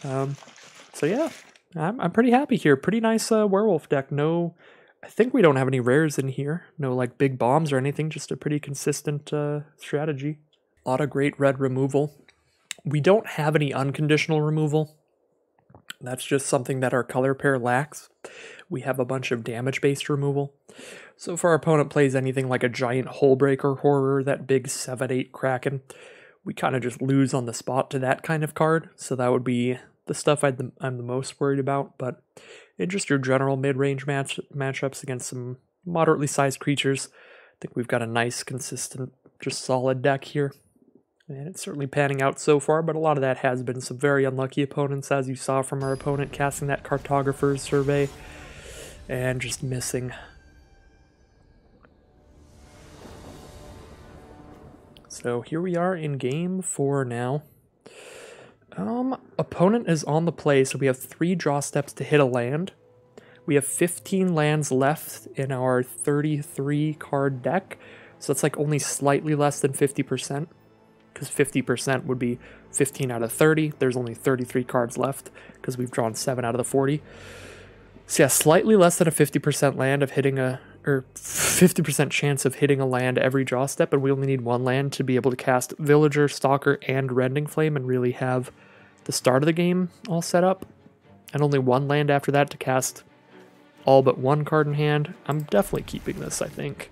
So yeah, I'm pretty happy here. Pretty nice werewolf deck. No... I think we don't have any rares in here. No like big bombs or anything, just a pretty consistent strategy. A lot of great red removal. We don't have any unconditional removal. That's just something that our color pair lacks. We have a bunch of damage-based removal. So if our opponent plays anything like a giant Hullbreaker Horror, that big 7/8 Kraken, we kind of just lose on the spot to that kind of card. So that would be the stuff I'm the most worried about. But in just your general mid-range matchups against some moderately sized creatures, I think we've got a nice, consistent, just solid deck here. And it's certainly panning out so far, but a lot of that has been some very unlucky opponents, as you saw from our opponent casting that Cartographer's Survey and just missing. So here we are in game 4 now. Opponent is on the play, so we have 3 draw steps to hit a land. We have 15 lands left in our 33 card deck, so that's like only slightly less than 50%, because 50% would be 15 out of 30. There's only 33 cards left, because we've drawn 7 out of the 40. So yeah, slightly less than a 50% land of hitting a, or 50% chance of hitting a land every draw step, and we only need 1 land to be able to cast Villager, Stalker, and Rending Flame and really have the start of the game all set up. And only 1 land after that to cast all but 1 card in hand. I'm definitely keeping this, I think.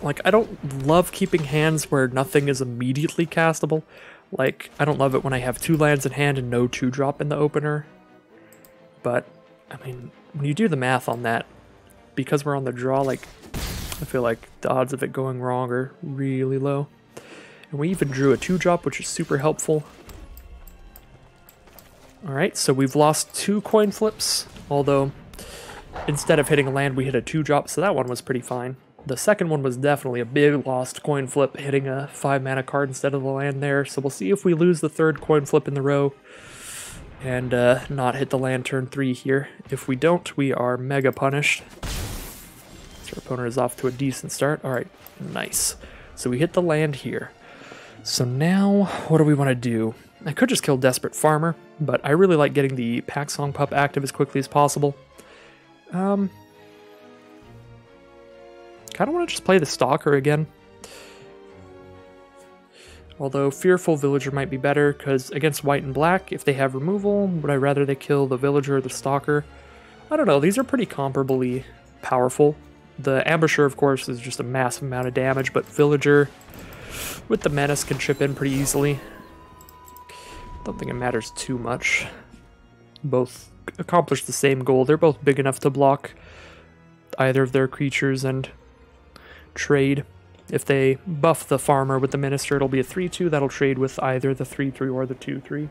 Like, I don't love keeping hands where nothing is immediately castable. Like, I don't love it when I have 2 lands in hand and no 2-drop in the opener. But, I mean, when you do the math on that, because we're on the draw, like, I feel like the odds of it going wrong are really low. And we even drew a 2-drop, which is super helpful. Alright, so we've lost 2 coin flips, although instead of hitting a land, we hit a 2-drop, so that one was pretty fine. The second one was definitely a big lost coin flip, hitting a 5-mana card instead of the land there, so we'll see if we lose the 3rd coin flip in the row and not hit the land turn 3 here. If we don't, we are mega punished. So our opponent is off to a decent start. Alright, nice. So we hit the land here. So now, what do we want to do? I could just kill Desperate Farmer, but I really like getting the Pack Song Pup active as quickly as possible. Kind of want to just play the Stalker again. Although Fearful Villager might be better, because against white and black, if they have removal, would I rather they kill the Villager or the Stalker? I don't know, these are pretty comparably powerful. The Ambusher, of course, is just a massive amount of damage, but Villager with the Menace can chip in pretty easily. Don't think it matters too much. Both accomplish the same goal. They're both big enough to block either of their creatures and trade. If they buff the farmer with the Minister, it'll be a 3/2 that'll trade with either the 3/3 or the 2/3.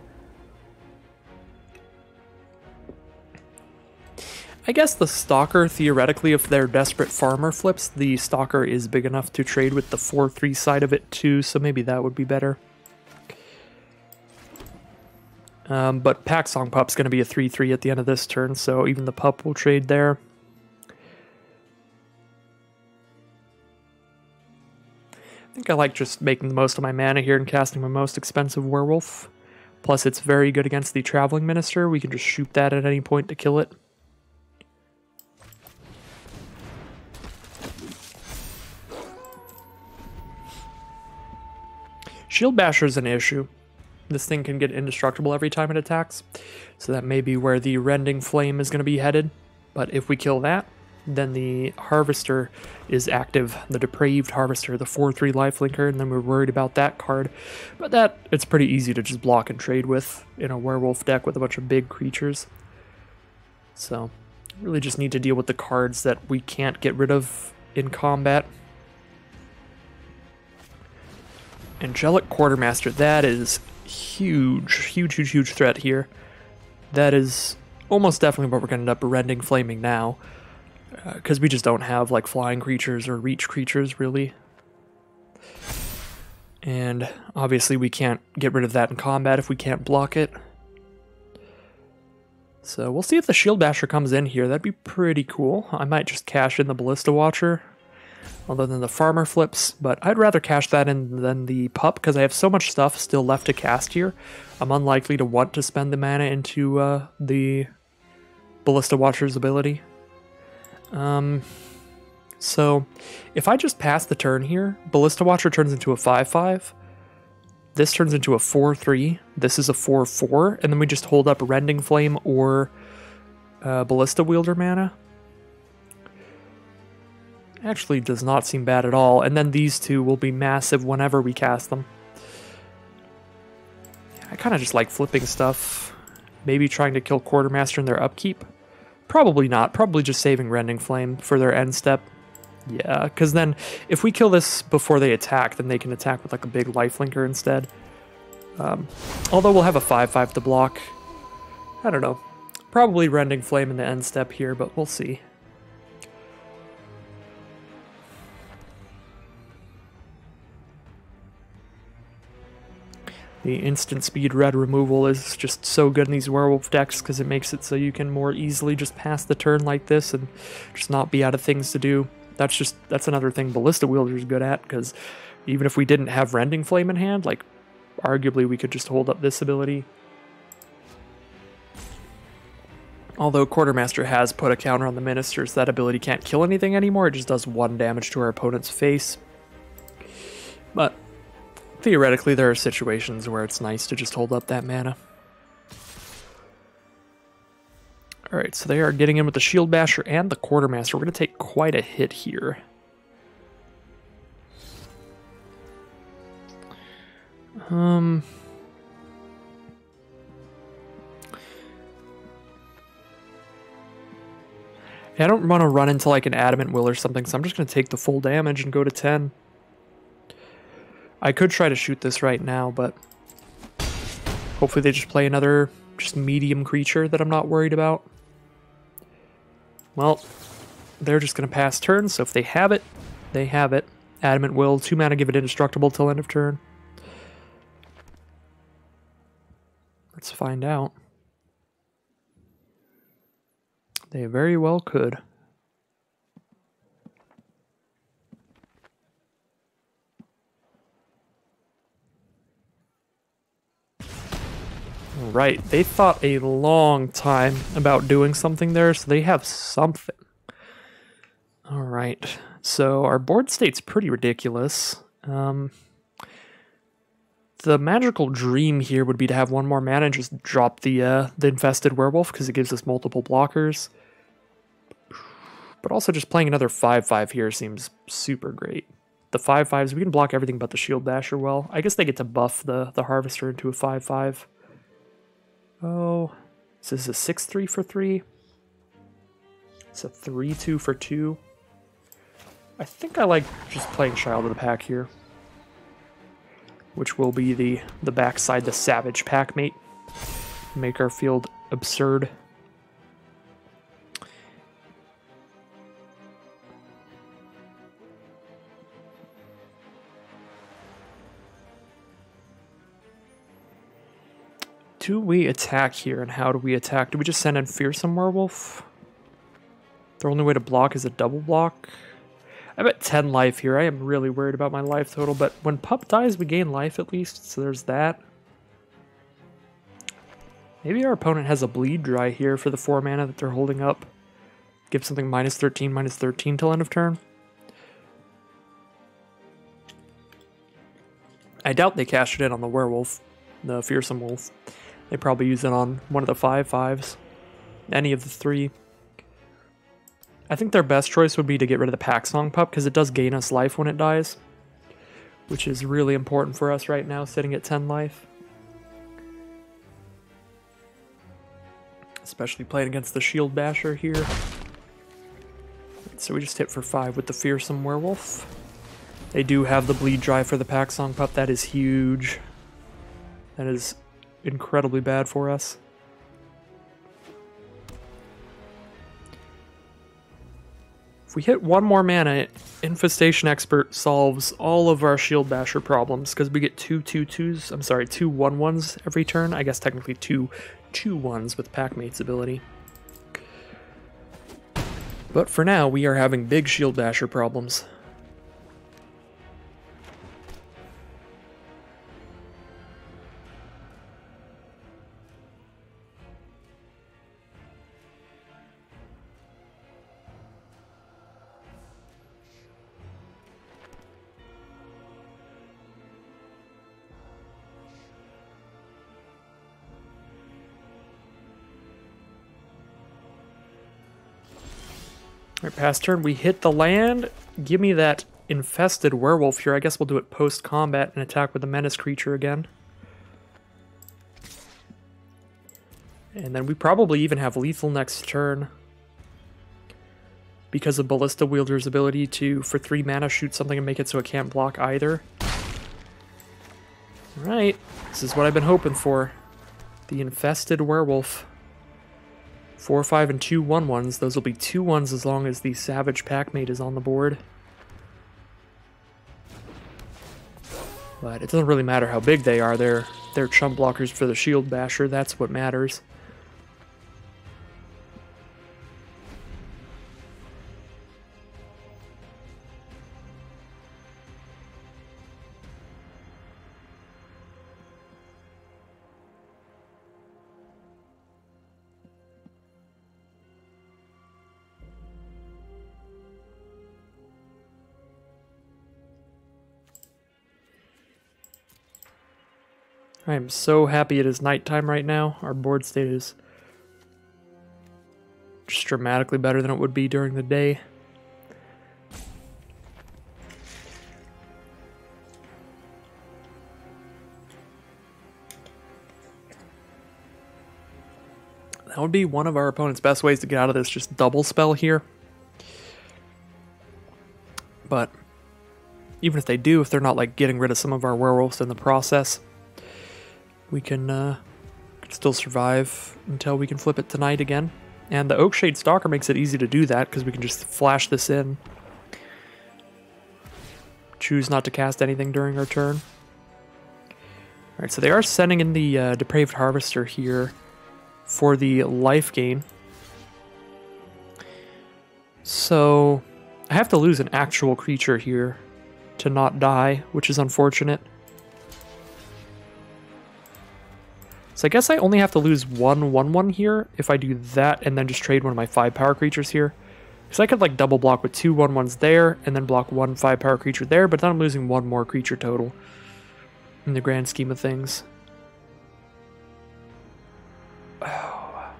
I guess the Stalker, theoretically, if they're Desperate Farmer flips, the Stalker is big enough to trade with the 4/3 side of it too, so maybe that would be better. But Pack Song Pup's going to be a 3/3 at the end of this turn, so even the pup will trade there. I think I like just making the most of my mana here and casting my most expensive Werewolf. Plus it's very good against the Traveling Minister. We can just shoot that at any point to kill it. Shield Basher's an issue. This thing can get indestructible every time it attacks, so that may be where the Rending Flame is going to be headed. But if we kill that, then the Harvester is active, the Depraved Harvester, the 4/3 lifelinker, and then we're worried about that card. But that, it's pretty easy to just block and trade with in a Werewolf deck with a bunch of big creatures. So, really just need to deal with the cards that we can't get rid of in combat. Angelic Quartermaster, that is huge threat here. That is almost definitely what we're going to end up Rending Flaming now, because we just don't have like flying creatures or reach creatures really. And obviously we can't get rid of that in combat if we can't block it. So we'll see if the Shield Basher comes in here. That'd be pretty cool. I might just cash in the Ballista Watcher, other than the Farmer flips, but I'd rather cash that in than the pup because I have so much stuff still left to cast here. I'm unlikely to want to spend the mana into the Ballista Watcher's ability. So if I just pass the turn here, Ballista Watcher turns into a 5/5, This turns into a 4-3. This is a 4-4. And then we just hold up Rending Flame or Ballista Wielder mana. Actually does not seem bad at all. And then these two will be massive whenever we cast them. I kind of just like flipping stuff. Maybe trying to kill Quartermaster in their upkeep. Probably not. Probably just saving Rending Flame for their end step. Yeah, because then if we kill this before they attack, then they can attack with like a big lifelinker instead. Although we'll have a 5/5 to block. I don't know. Probably Rending Flame in the end step here, but we'll see. The instant speed red removal is just so good in these werewolf decks because it makes it so you can more easily just pass the turn like this and just not be out of things to do. That's another thing Ballista Wielder is good at, because even if we didn't have Rending Flame in hand, like arguably we could just hold up this ability. Although Quartermaster has put a counter on the Ministers, that ability can't kill anything anymore, it just does 1 damage to our opponent's face. But theoretically, there are situations where it's nice to just hold up that mana. Alright, so they are getting in with the Shield Basher and the Quartermaster. We're going to take quite a hit here. I don't want to run into like an Adamant Will or something, so I'm just going to take the full damage and go to 10. I could try to shoot this right now, but hopefully they just play another just medium creature that I'm not worried about. Well, they're just going to pass turn, so if they have it, they have it. Adamant Will, 2 mana, give it indestructible till end of turn. Let's find out. They very well could. Right, they thought a long time about doing something there, so they have something. Alright, so our board state's pretty ridiculous. The magical dream here would be to have 1 more mana and just drop the infested werewolf, because it gives us multiple blockers. But also just playing another 5/5 here seems super great. The 5/5s, we can block everything but the Shield Basher well. I guess they get to buff the Harvester into a 5/5. Oh, so this is a 6/3 for 3. It's a 3/2 for 2. I think I like just playing Child of the Pack here, which will be the backside, the Savage Packmate. Make our field absurd. Do we attack here, and how do we attack? Do we just send in Fearsome Werewolf? The only way to block is a double block. I'm at 10 life here. I am really worried about my life total, but when Pup dies, we gain life at least, so there's that. Maybe our opponent has a Bleed Dry here for the 4 mana that they're holding up. Give something -13, -13 till end of turn. I doubt they cashed it in on the werewolf, the Fearsome Wolf. They probably use it on one of the 5/5s. Any of the 3. I think their best choice would be to get rid of the Pack Song Pup, because it does gain us life when it dies, which is really important for us right now, sitting at 10 life. Especially playing against the Shield Basher here. So we just hit for 5 with the Fearsome Werewolf. They do have the Bleed Dry for the Pack Song Pup. That is huge. That is incredibly bad for us. If we hit 1 more mana, Infestation Expert solves all of our Shield Basher problems, because we get 2 2/2s, I'm sorry, 2 1/1s every turn. I guess technically 2 2/1s with Packmate's ability. But for now, we are having big Shield Basher problems. Alright, pass turn. We hit the land. Give me that infested werewolf here. I guess we'll do it post-combat and attack with the menace creature again. And then we probably even have lethal next turn. Because of Ballista Wielder's ability to, for 3 mana, shoot something and make it so it can't block either. Alright, this is what I've been hoping for. The infested werewolf. 4, 5, and 2 1/1s. Those will be 2 1s as long as the Savage Packmate is on the board. But it doesn't really matter how big they are. They're chump blockers for the Shield Basher. That's what matters. I am so happy it is nighttime right now. Our board state is just dramatically better than it would be during the day. That would be one of our opponent's best ways to get out of this, just double spell here. But even if they do, if they're not like getting rid of some of our werewolves in the process, we can still survive until we can flip it tonight again. And the Oakshade Stalker makes it easy to do that because we can just flash this in. Choose not to cast anything during our turn. Alright, so they are sending in the Depraved Harvester here for the life gain. So I have to lose an actual creature here to not die, which is unfortunate. So I guess I only have to lose 1/1/1 here if I do that and then just trade one of my 5-power creatures here. Because I could like double block with 2 1/1s there and then block 1 5-power creature there, but then I'm losing 1 more creature total in the grand scheme of things. Oh.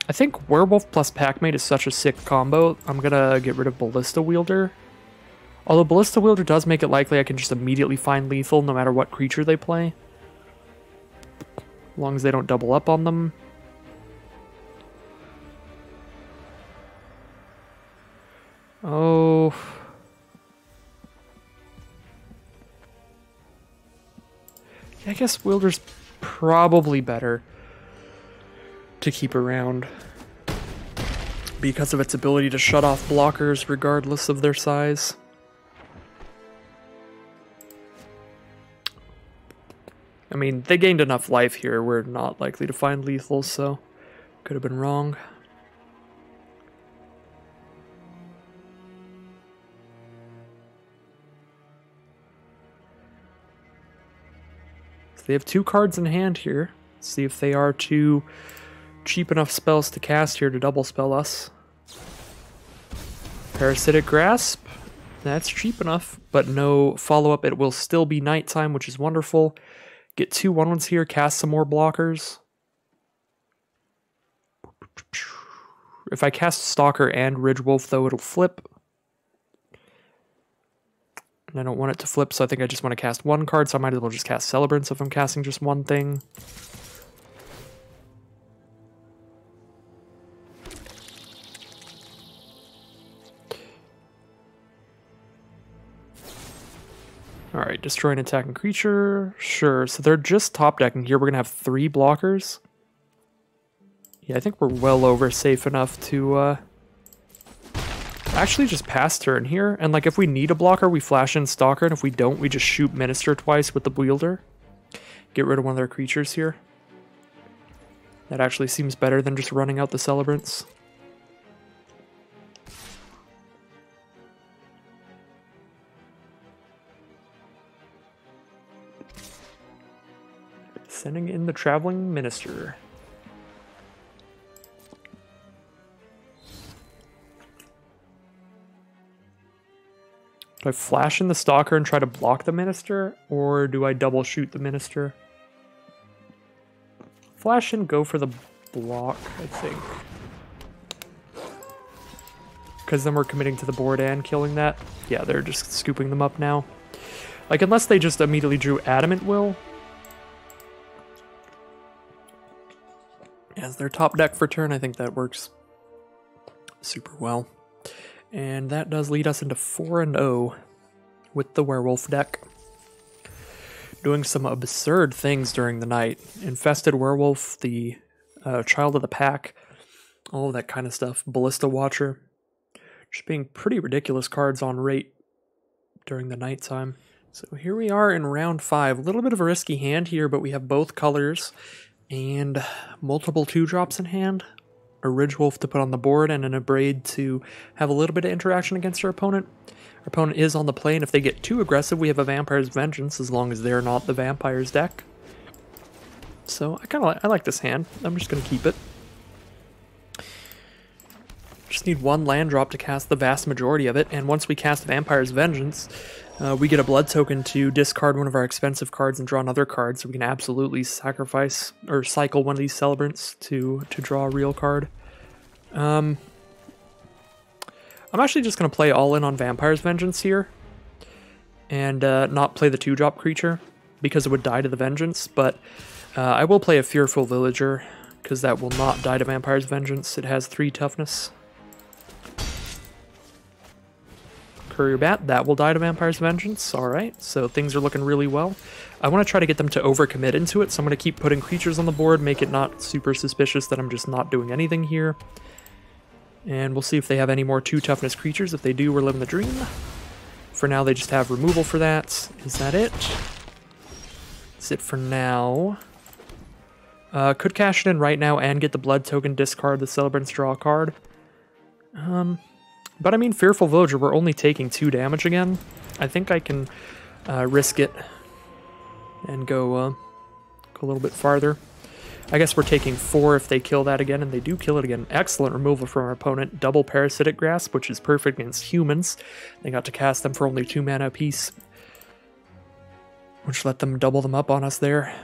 I think Werewolf plus Packmate is such a sick combo. I'm gonna get rid of Ballista Wielder. Although Ballista Wielder does make it likely I can just immediately find lethal no matter what creature they play. As long as they don't double up on them. Oh. Yeah, I guess Wielder's probably better to keep around because of its ability to shut off blockers regardless of their size. I mean, they gained enough life here. We're not likely to find lethal, so could have been wrong. So they have 2 cards in hand here. Let's see if they are 2 cheap enough spells to cast here to double spell us. Parasitic Grasp. That's cheap enough, but no follow-up. It will still be nighttime, which is wonderful. Get 2 1/1s here, cast some more blockers. If I cast Stalker and Ridgewolf, though, it'll flip. And I don't want it to flip, so I think I just want to cast 1 card, so I might as well just cast Celebrants if I'm casting just one thing. Alright, destroy an attacking creature. Sure, so they're just top decking here. We're going to have 3 blockers. Yeah, I think we're well over safe enough to actually just pass turn here. And like if we need a blocker, we flash in Stalker, and if we don't, we just shoot Minister twice with the Wielder. Get rid of one of their creatures here. That actually seems better than just running out the Celebrants. Sending in the Traveling Minister. Do I flash in the Stalker and try to block the Minister, or do I double shoot the Minister? Flash and go for the block, I think. because then we're committing to the board and killing that. Yeah, they're just scooping them up now. Like, unless they just immediately drew Adamant Will as their top deck for turn, I think that works super well. And that does lead us into 4-0 with the werewolf deck. Doing some absurd things during the night. Infested Werewolf, the Child of the Pack, all of that kind of stuff. Ballista Watcher. Just being pretty ridiculous cards on rate during the nighttime. So here we are in round 5. A little bit of a risky hand here, but we have both colors and multiple 2-drops in hand. A Ridgewolf to put on the board and an Abrade to have a little bit of interaction against our opponent. Our opponent is on the play, and if they get too aggressive, we have a Vampire's Vengeance, as long as they're not the Vampire's deck. So I like this hand. I'm just going to keep it. Just need one land drop to cast the vast majority of it, and once we cast Vampire's Vengeance, we get a blood token to discard one of our expensive cards and draw another card, so we can absolutely sacrifice or cycle one of these Celebrants to draw a real card. I'm actually just going to play all in on Vampire's Vengeance here, and not play the 2-drop creature, because it would die to the Vengeance, but I will play a Fearful Villager, because that will not die to Vampire's Vengeance. It has 3 toughness. Courier Bat, that will die to Vampire's Vengeance. Alright, so things are looking really well. I want to try to get them to overcommit into it, so I'm going to keep putting creatures on the board, make it not super suspicious that I'm just not doing anything here. And we'll see if they have any more 2 toughness creatures. If they do, we're living the dream. For now, they just have removal for that. Is that it? That's it for now. Could cash it in right now and get the blood token, discard the Celebrants, draw a card. But I mean, Fearful Villager, we're only taking 2 damage again. I think I can risk it and go a little bit farther. I guess we're taking 4 if they kill that again, and they do kill it again. Excellent removal from our opponent. Double Parasitic Grasp, which is perfect against humans. They got to cast them for only 2 mana apiece, which let them double them up on us there.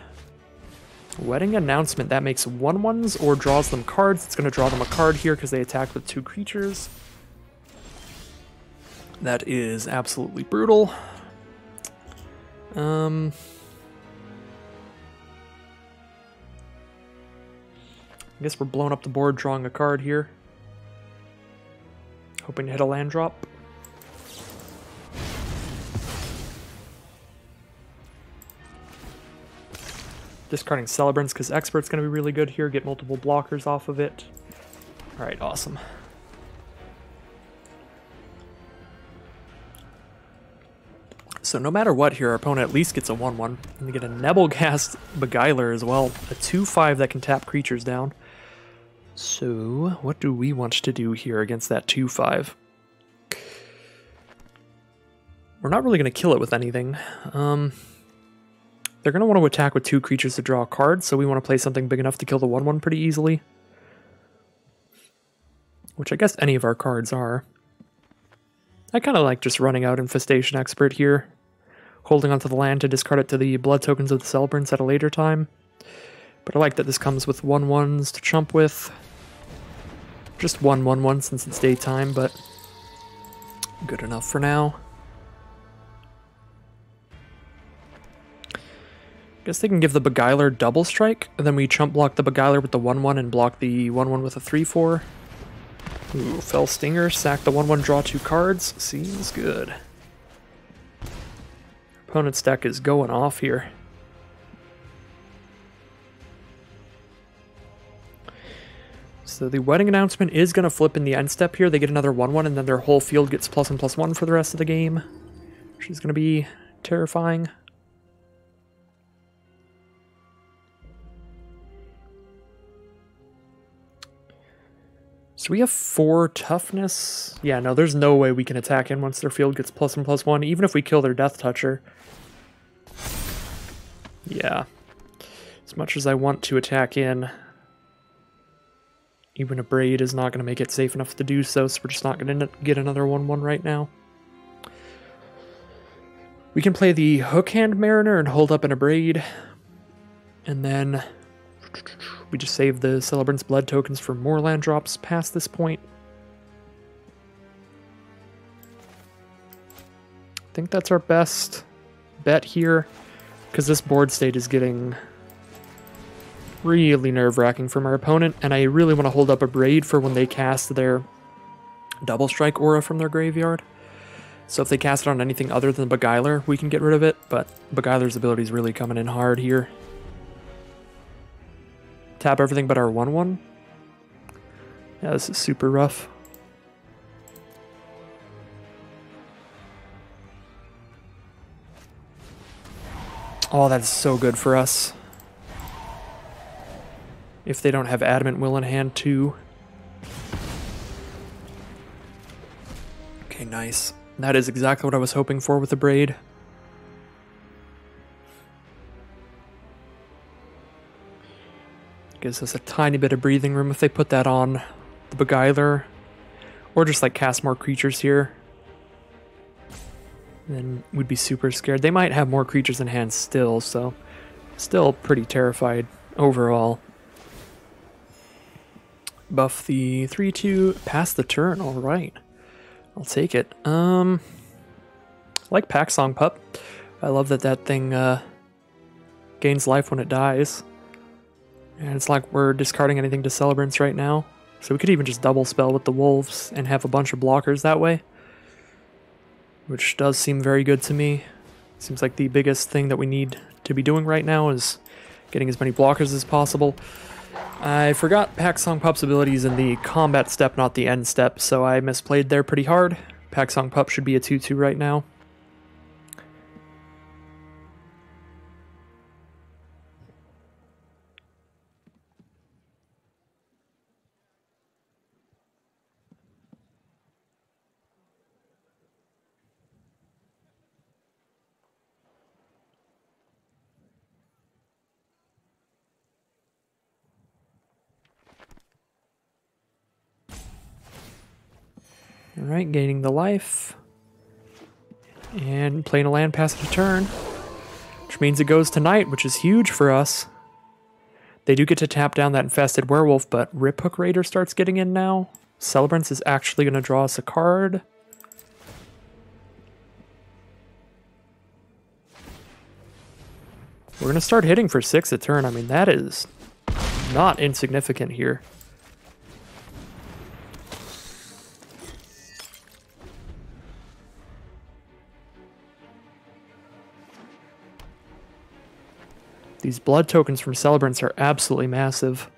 Wedding Announcement, that makes 1/1s or draws them cards. It's going to draw them a card here because they attack with 2 creatures. That is absolutely brutal. I guess we're blowing up the board, drawing a card here. Hoping to hit a land drop. Discarding Celebrants because Expert's going to be really good here. Get multiple blockers off of it. Alright, awesome. So no matter what here, our opponent at least gets a 1/1. And they get a Nebelgast Beguiler as well. A 2/5 that can tap creatures down. So what do we want to do here against that 2/5? We're not really going to kill it with anything. They're going to want to attack with 2 creatures to draw a card, so we want to play something big enough to kill the 1/1 pretty easily. Which I guess any of our cards are. I kind of like just running out Infestation Expert here. Holding onto the land to discard it to the blood tokens of the Celebrants at a later time. But I like that this comes with 1/1s to chump with. Just 1/1/1 since it's daytime, but good enough for now. Guess they can give the Beguiler double strike, and then we chump block the Beguiler with the 1/1 and block the 1/1 with a 3/4. Ooh, Fell Stinger, sack the 1/1, draw 2 cards. Seems good. Opponent's deck is going off here. So the Wedding Announcement is going to flip in the end step here. They get another 1/1, and then their whole field gets +1/+1 for the rest of the game, which is going to be terrifying. So we have 4 toughness. Yeah, no, there's no way we can attack in once their field gets +1/+1, even if we kill their Death Toucher. Yeah. As much as I want to attack in, even a Braid is not going to make it safe enough to do so, so we're just not going to get another 1/1 right now. We can play the Hookhand Mariner and hold up in a Braid, and then we just save the Celebrant's blood tokens for more land drops past this point. think that's our best bet here, because this board state is getting really nerve-wracking from our opponent, and I really want to hold up a Braid for when they cast their Double Strike aura from their graveyard. So if they cast it on anything other than Beguiler, we can get rid of it, but Beguiler's ability is really coming in hard here. Tap everything but our 1/1. Yeah, this is super rough. Oh, that's so good for us. If they don't have Adamant Will in hand too. Okay, nice. That is exactly what I was hoping for with the Braid. Gives us a tiny bit of breathing room if they put that on the Beguiler. Or just like cast more creatures here. Then we'd be super scared. They might have more creatures in hand still, so still pretty terrified overall. Buff the 3/2, pass the turn, alright. I'll take it. I like Pack Song Pup. I love that that thing gains life when it dies. And it's like we're discarding anything to Celebrants right now. So we could even just double spell with the wolves and have a bunch of blockers that way. Which does seem very good to me. Seems like the biggest thing that we need to be doing right now is getting as many blockers as possible. I forgot Pack Song Pup's abilities in the combat step, not the end step, so I misplayed there pretty hard. Pack Song Pup should be a 2/2 right now. Alright, gaining the life. And playing a land, pass it a turn. Which means it goes tonight, which is huge for us. They do get to tap down that infested werewolf, but Rip Hook Raider starts getting in now. Celebrants is actually going to draw us a card. We're going to start hitting for 6 a turn. I mean, that is not insignificant here. These blood tokens from Celebrants are absolutely massive.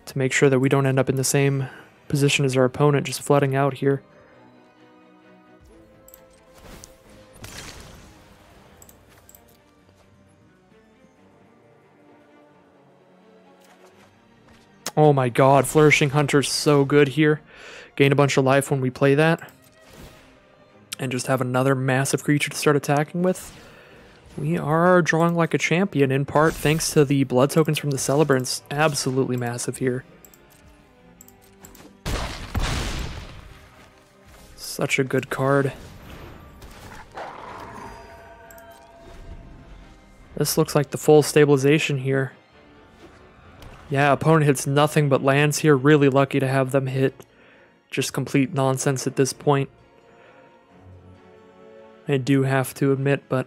To make sure that we don't end up in the same position as our opponent, just flooding out here. Oh my god, Flourishing Hunter's so good here. Gain a bunch of life when we play that. And just have another massive creature to start attacking with. We are drawing like a champion, in part thanks to the blood tokens from the Celebrants. Absolutely massive here. Such a good card. This looks like the full stabilization here. Yeah, opponent hits nothing but lands here. Really lucky to have them hit just complete nonsense at this point. I do have to admit, but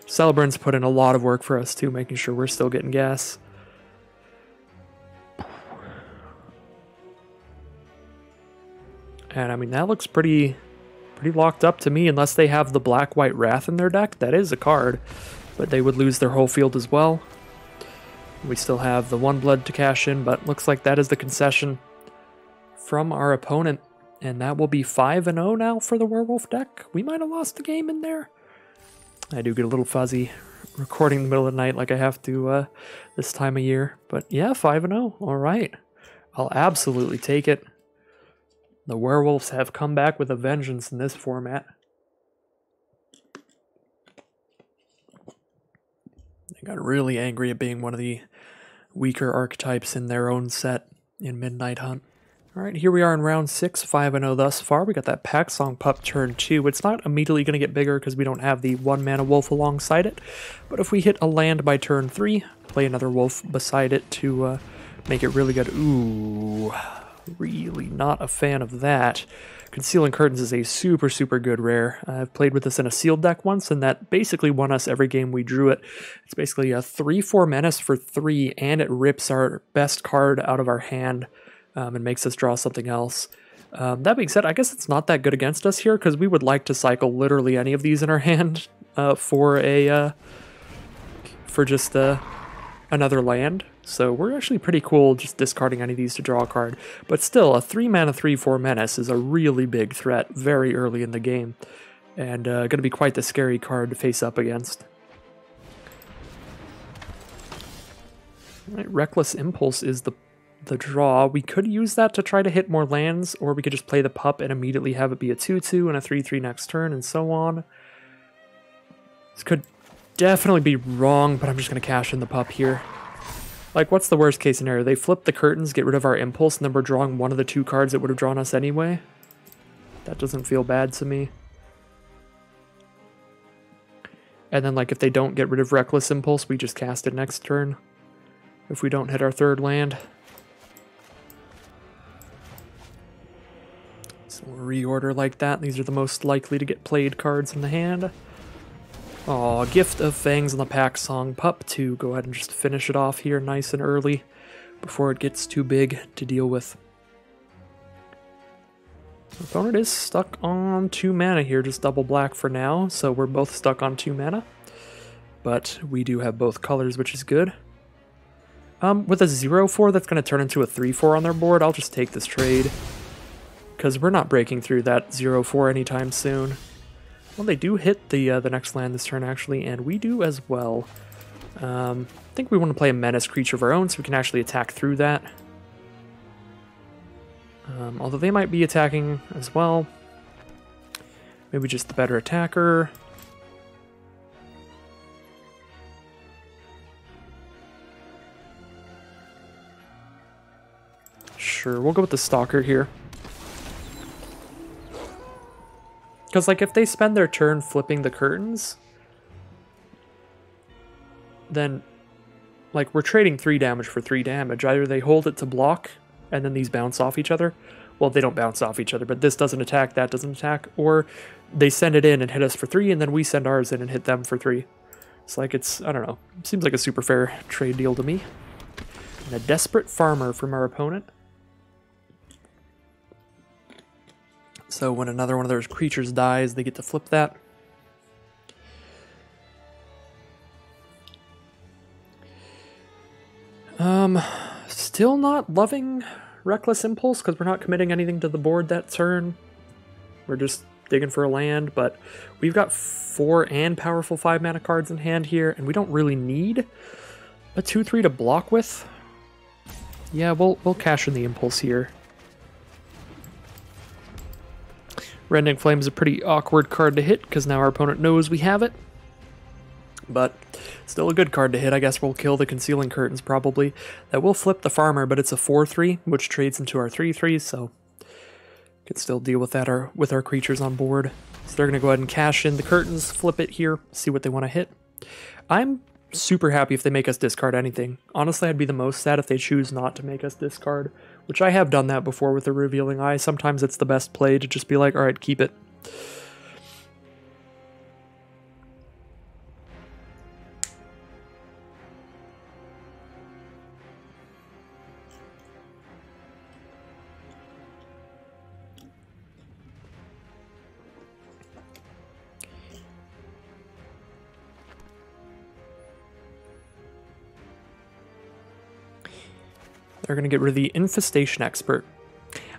Celebrants put in a lot of work for us too, making sure we're still getting gas. And I mean, that looks pretty locked up to me, unless they have the Black-White Wrath in their deck. That is a card, but they would lose their whole field as well. We still have the 1 blood to cash in, but looks like that is the concession from our opponent. And that will be 5-0 now for the Werewolf deck. We might have lost the game in there. I do get a little fuzzy recording in the middle of the night like I have to this time of year. But yeah, 5-0. All right. I'll absolutely take it. The Werewolves have come back with a vengeance in this format. They got really angry at being one of the weaker archetypes in their own set in Midnight Hunt. Alright, here we are in round 6, 5-0 thus far. We got that Pack Song Pup turn 2. It's not immediately going to get bigger because we don't have the 1-mana wolf alongside it. But if we hit a land by turn 3, play another wolf beside it to make it really good. Ooh, Really not a fan of that. Concealing Curtains is a super, super good rare. I've played with this in a sealed deck once, and that basically won us every game we drew it. It's basically a 3/4 menace for 3, and it rips our best card out of our hand and makes us draw something else. That being said, I guess it's not that good against us here, because we would like to cycle literally any of these in our hand for just another land. So we're actually pretty cool just discarding any of these to draw a card. But still, a 3-mana 3/4 menace is a really big threat very early in the game. And going to be quite the scary card to face up against. Right, Reckless Impulse is the draw. We could use that to try to hit more lands, or we could just play the pup and immediately have it be a 2/2 and a 3/3 next turn, and so on. This could definitely be wrong, but I'm just going to cash in the pup here. Like, what's the worst case scenario? They flip the curtains, get rid of our impulse, and then we're drawing one of the 2 cards that would have drawn us anyway. That doesn't feel bad to me. And then, like, if they don't get rid of Reckless Impulse, we just cast it next turn. If we don't hit our 3rd land. So we'll reorder like that. These are the most likely to get played cards in the hand. Aw, Gift of Fangs on the Pack Song Pup to go ahead and just finish it off here nice and early before it gets too big to deal with. Our opponent is stuck on 2 mana here, just double black for now, so we're both stuck on 2 mana. But we do have both colors, which is good. With a 0/4 that's going to turn into a 3/4 on their board, I'll just take this trade. Because we're not breaking through that 0/4 anytime soon. Well, they do hit the next land this turn, actually, and we do as well. I think we want to play a menace creature of our own, so we can actually attack through that. Although they might be attacking as well. Maybe just the better attacker. Sure, we'll go with the Stalker here. Because, like, if they spend their turn flipping the curtains, then, like, we're trading 3 damage for 3 damage. Either they hold it to block, and then these bounce off each other. Well, they don't bounce off each other, but this doesn't attack, that doesn't attack. Or they send it in and hit us for 3, and then we send ours in and hit them for 3. It's like, it's, I don't know. Seems like a super fair trade deal to me. And a Desperate Farmer from our opponent. So when another one of those creatures dies, they get to flip that. Still not loving Reckless Impulse because we're not committing anything to the board that turn. We're just digging for a land, but we've got 4 and powerful 5-mana cards in hand here, and we don't really need a 2/3 to block with. Yeah, we'll cash in the Impulse here. Rending Flame is a pretty awkward card to hit, because now our opponent knows we have it. But still a good card to hit. I guess we'll kill the Concealing Curtains, probably. That will flip the Farmer, but it's a 4/3, which trades into our 3/3, so can still deal with that with our creatures on board. So they're going to go ahead and cash in the Curtains, flip it here, see what they want to hit. I'm super happy if they make us discard anything. Honestly, I'd be the most sad if they choose not to make us discard, which I have done that before with the Revealing Eye. Sometimes it's the best play to just be like, alright, keep it. They're going to get rid of the Infestation Expert.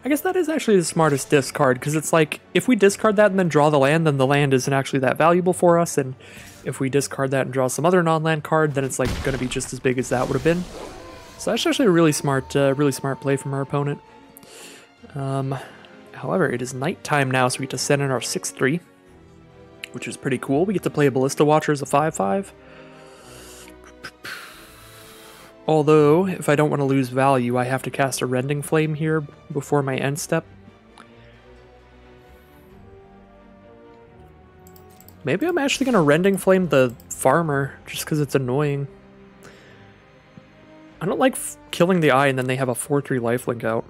I guess that is actually the smartest discard, because it's like, if we discard that and then draw the land, then the land isn't actually that valuable for us, and if we discard that and draw some other non-land card, then it's like going to be just as big as that would have been. So that's actually a really smart play from our opponent. However, it is nighttime now, so we get to send in our 6/3, which is pretty cool. We get to play a Ballista Watcher as a 5/5. Although, if I don't want to lose value, I have to cast a Rending Flame here before my end step. Maybe I'm actually going to Rending Flame the Farmer, just because it's annoying. I don't like killing the Eye and then they have a 4/3 lifelink out.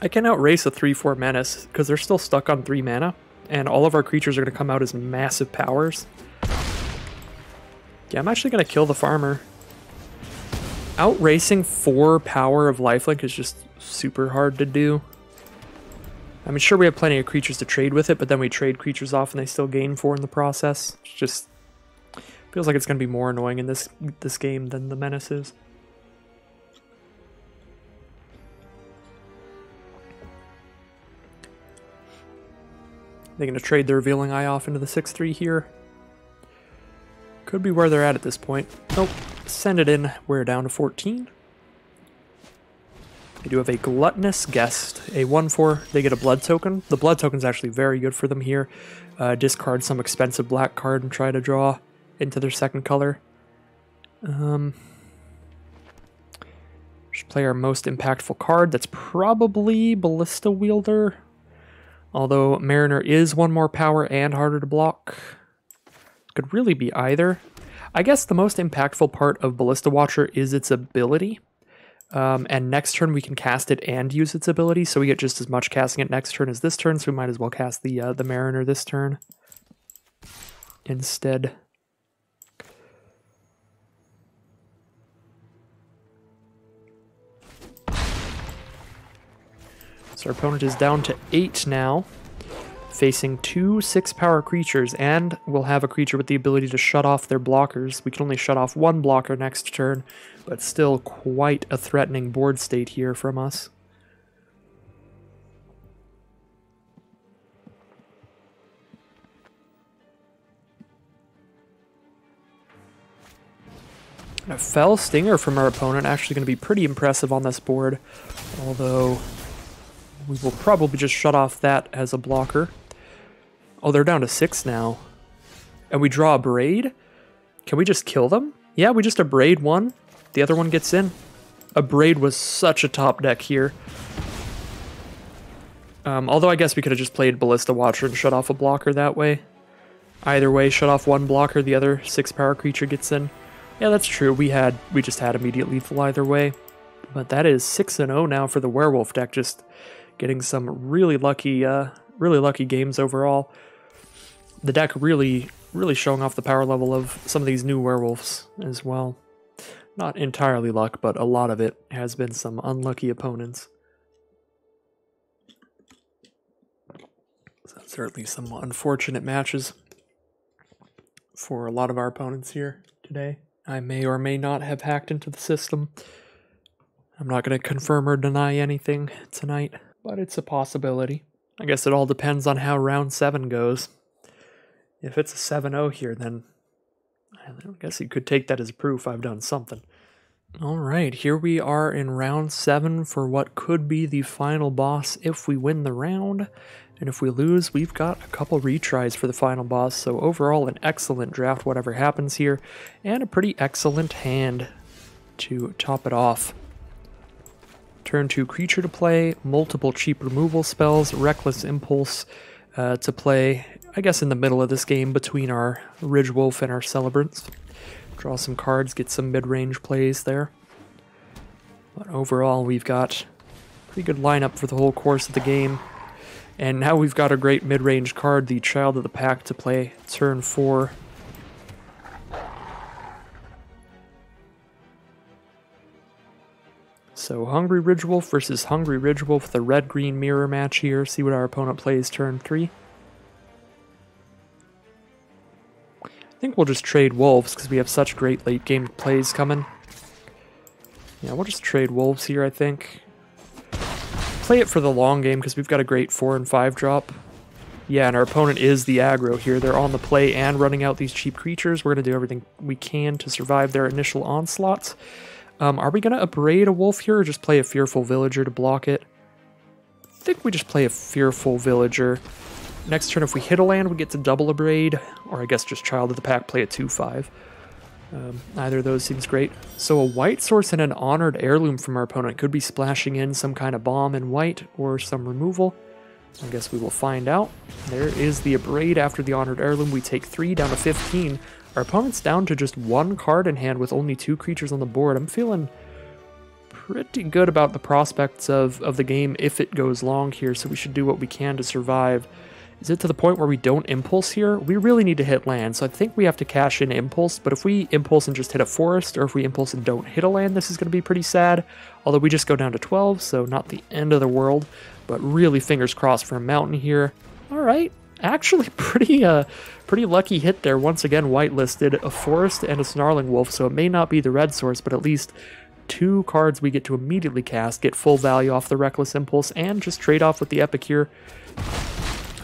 I can outrace a 3-4 Menace because they're still stuck on 3 mana, and all of our creatures are going to come out as massive powers. Yeah, I'm actually going to kill the farmer. Outracing 4 power of lifelink is just super hard to do. I mean, sure, we have plenty of creatures to trade with it, but then we trade creatures off and they still gain 4 in the process. It's just feels like it's going to be more annoying in this game than the Menace is. They're going to trade the Revealing Eye off into the 6-3 here. Could be where they're at this point. Nope. Send it in. We're down to 14. They do have a Gluttonous Guest, a 1-4. They get a Blood Token. The Blood Token is actually very good for them here. Discard some expensive black card and try to draw into their second color. Just play our most impactful card. That's probably Ballista Wielder. Although Mariner is 1 more power and harder to block. Could really be either. I guess the most impactful part of Ballista Watcher is its ability. And next turn we can cast it and use its ability, so we get just as much casting it next turn as this turn, so we might as well cast the Mariner this turn instead. So our opponent is down to 8 now, facing 2 6-power creatures, and we'll have a creature with the ability to shut off their blockers. We can only shut off 1 blocker next turn, but still quite a threatening board state here from us. And a Fell Stinger from our opponent, actually going to be pretty impressive on this board, although we will probably just shut off that as a blocker. Oh, they're down to 6 now. And we draw a Braid? Can we just kill them? Yeah, we just Abrade 1. The other one gets in. Abrade was such a top deck here. Although I guess we could have just played Ballista Watcher and shut off a blocker that way. Either way, shut off 1 blocker, the other 6-power creature gets in. Yeah, that's true. We just had immediate lethal either way. But that is 6-0 now for the Werewolf deck, just getting some really lucky games overall. The deck really showing off the power level of some of these new werewolves as well. Not entirely luck, but a lot of it has been some unlucky opponents. So certainly some unfortunate matches for a lot of our opponents here today. I may or may not have hacked into the system. I'm not going to confirm or deny anything tonight, but it's a possibility. I guess it all depends on how round 7 goes. If it's a 7-0 here, then I guess you could take that as proof I've done something. Alright, here we are in round 7 for what could be the final boss if we win the round. And if we lose, we've got a couple retries for the final boss. So overall, an excellent draft, whatever happens here. And a pretty excellent hand to top it off. Turn 2 creature to play, multiple cheap removal spells, Reckless Impulse to play, I guess in the middle of this game between our Ridgewolf and our Celebrants. Draw some cards, get some mid-range plays there. But overall, we've got a pretty good lineup for the whole course of the game. And now we've got a great mid-range card, the Child of the Pack, to play turn 4. So Hungry Ridgewolf versus Hungry Ridgewolf, the red-green mirror match here. See what our opponent plays turn 3. I think we'll just trade Wolves because we have such great late-game plays coming. Yeah, we'll just trade Wolves here, I think. Play it for the long game because we've got a great 4 and 5 drop. Yeah, and our opponent is the aggro here. They're on the play and running out these cheap creatures. We're going to do everything we can to survive their initial onslaughts. Are we going to Abrade a wolf here or just play a Fearful Villager to block it? I think we just play a Fearful Villager. Next turn, if we hit a land, we get to double Abrade, or I guess just Child of the Pack, play a 2/5. Either of those seems great. So a white source and an Honored Heirloom from our opponent could be splashing in some kind of bomb in white or some removal. I guess we will find out. There is the Abrade after the Honored Heirloom. We take 3 down to 15. Our opponent's down to just 1 card in hand with only 2 creatures on the board. I'm feeling pretty good about the prospects of the game if it goes long here, so we should do what we can to survive. Is it to the point where we don't impulse here? We really need to hit land, so I think we have to cash in impulse, but if we impulse and just hit a forest, or if we impulse and don't hit a land, this is going to be pretty sad. Although we just go down to 12, so not the end of the world, but really fingers crossed for a mountain here. Alright, actually pretty lucky hit there. Once again, whitelisted a forest and a snarling wolf, so it may not be the red source, but at least 2 cards we get to immediately cast, get full value off the Reckless Impulse, and just trade off with the Epic here.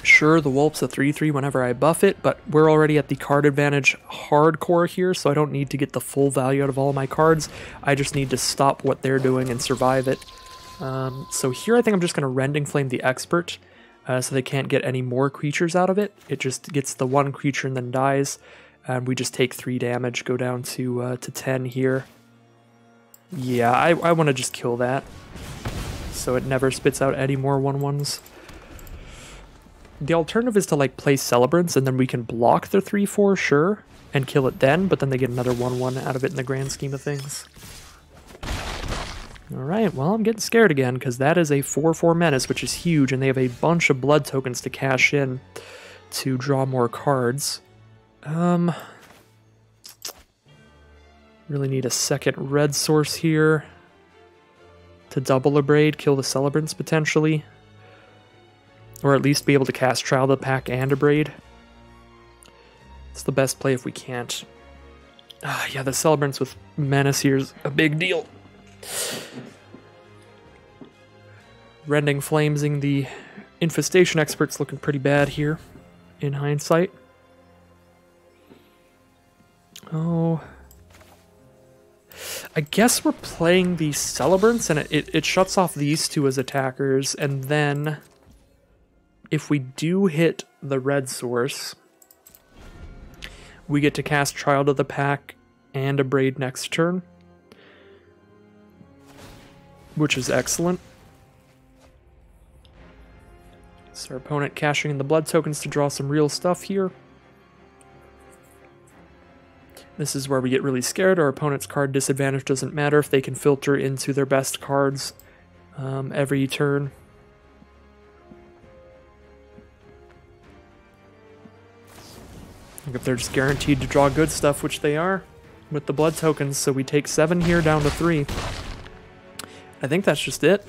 Sure, the Wolf's a 3/3 whenever I buff it, but we're already at the card advantage hardcore here, so I don't need to get the full value out of all of my cards. I just need to stop what they're doing and survive it. So here I think I'm just going to Rending Flame the Expert, so they can't get any more creatures out of it. It just gets the 1 creature and then dies, and we just take 3 damage, go down to 10 here. Yeah, I want to just kill that, so it never spits out any more 1/1s. The alternative is to like play Celebrants and then we can block their 3/4, sure, and kill it then, but then they get another 1/1 out of it in the grand scheme of things. Alright, well I'm getting scared again because that is a 4/4 menace, which is huge, and they have a bunch of blood tokens to cash in to draw more cards. Really need a second red source here to double Abrade, kill the Celebrants potentially. Or at least be able to cast Child of the Pack and Abrade. It's the best play if we can't. Yeah, the Celebrants with Menace here is a big deal. Rending Flamesing the Infestation Expert's looking pretty bad here, in hindsight. Oh. I guess we're playing the Celebrants, and it shuts off these 2 as attackers, and then if we do hit the red source, we get to cast Child of the Pack and Abrade next turn, which is excellent. So our opponent cashing in the blood tokens to draw some real stuff here. This is where we get really scared. Our opponent's card disadvantage doesn't matter if they can filter into their best cards every turn. If they're just guaranteed to draw good stuff, which they are with the blood tokens, so we take 7 here down to 3. I think that's just it.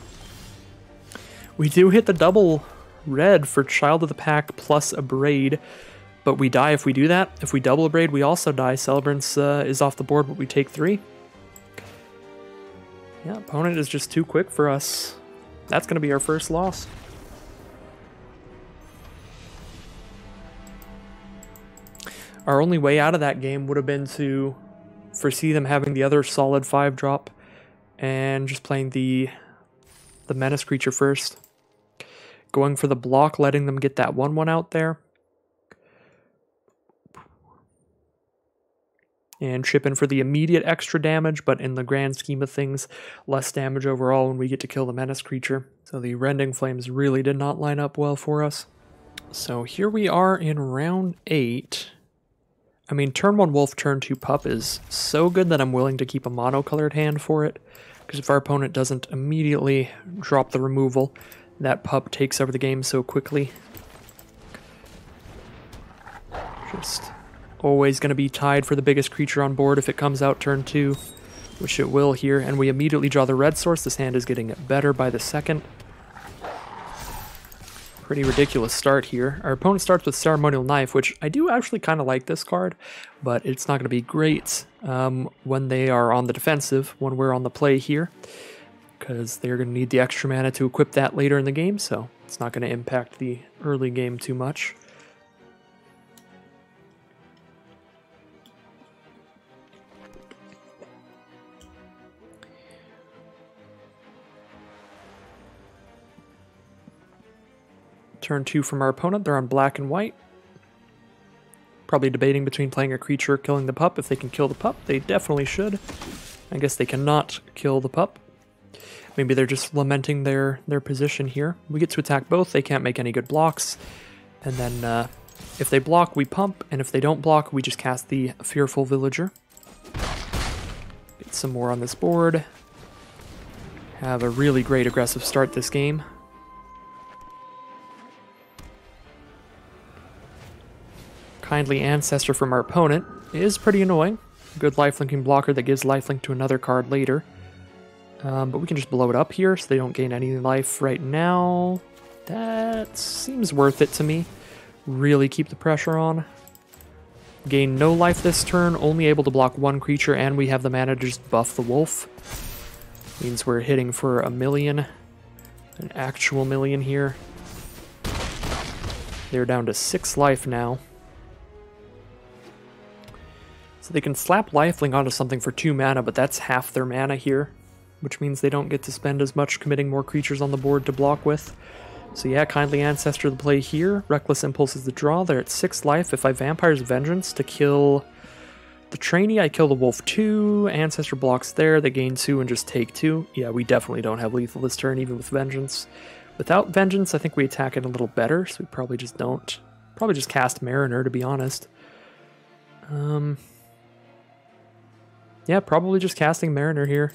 We do hit the double red for Child of the Pack plus Abrade, but we die if we do that. If we double Abrade, we also die. Celebrants is off the board, but we take 3. Yeah, opponent is just too quick for us. That's going to be our first loss. Our only way out of that game would have been to foresee them having the other solid 5-drop and just playing the Menace creature first. Going for the block, letting them get that 1/1 out there. And chip in for the immediate extra damage, but in the grand scheme of things, less damage overall when we get to kill the Menace creature. So the Rending Flames really did not line up well for us. So here we are in round 8. I mean, turn 1 Wolf, turn 2 Pup is so good that I'm willing to keep a mono-colored hand for it, because if our opponent doesn't immediately drop the removal, that Pup takes over the game so quickly. Just always going to be tied for the biggest creature on board if it comes out turn 2, which it will here, and we immediately draw the red source. This hand is getting better by the second. Pretty ridiculous start here. Our opponent starts with Ceremonial Knife, which I do actually kind of like this card, but it's not going to be great when they are on the defensive, when we're on the play here, because they're going to need the extra mana to equip that later in the game, so it's not going to impact the early game too much. Turn 2 from our opponent, they're on black and white. Probably debating between playing a creature or killing the Pup. If they can kill the Pup, they definitely should. I guess they cannot kill the Pup. Maybe they're just lamenting their position here. We get to attack both, they can't make any good blocks. And then if they block, we pump, and if they don't block, we just cast the Fearful Villager. Get some more on this board. have a really great aggressive start this game. Kindly Ancestor from our opponent is pretty annoying. Good lifelinking blocker that gives lifelink to another card later. But we can just blow it up here so they don't gain any life right now. That seems worth it to me. Really keep the pressure on. Gain no life this turn, only able to block one creature, and we have the mana to just buff the wolf. Means we're hitting for a million. An actual million here. They're down to 6 life now. So they can slap lifelink onto something for 2 mana, but that's half their mana here, which means they don't get to spend as much committing more creatures on the board to block with. So yeah, Kindly Ancestor the play here. Reckless Impulse is the draw. They're at 6 life. If I Vampire's Vengeance to kill the trainee, I kill the wolf 2. Ancestor blocks there. They gain 2 and just take 2. Yeah, we definitely don't have lethal this turn, even with Vengeance. Without Vengeance, I think we attack it a little better, so we probably just don't. Probably just cast Mariner, to be honest. Yeah, probably just casting Mariner here.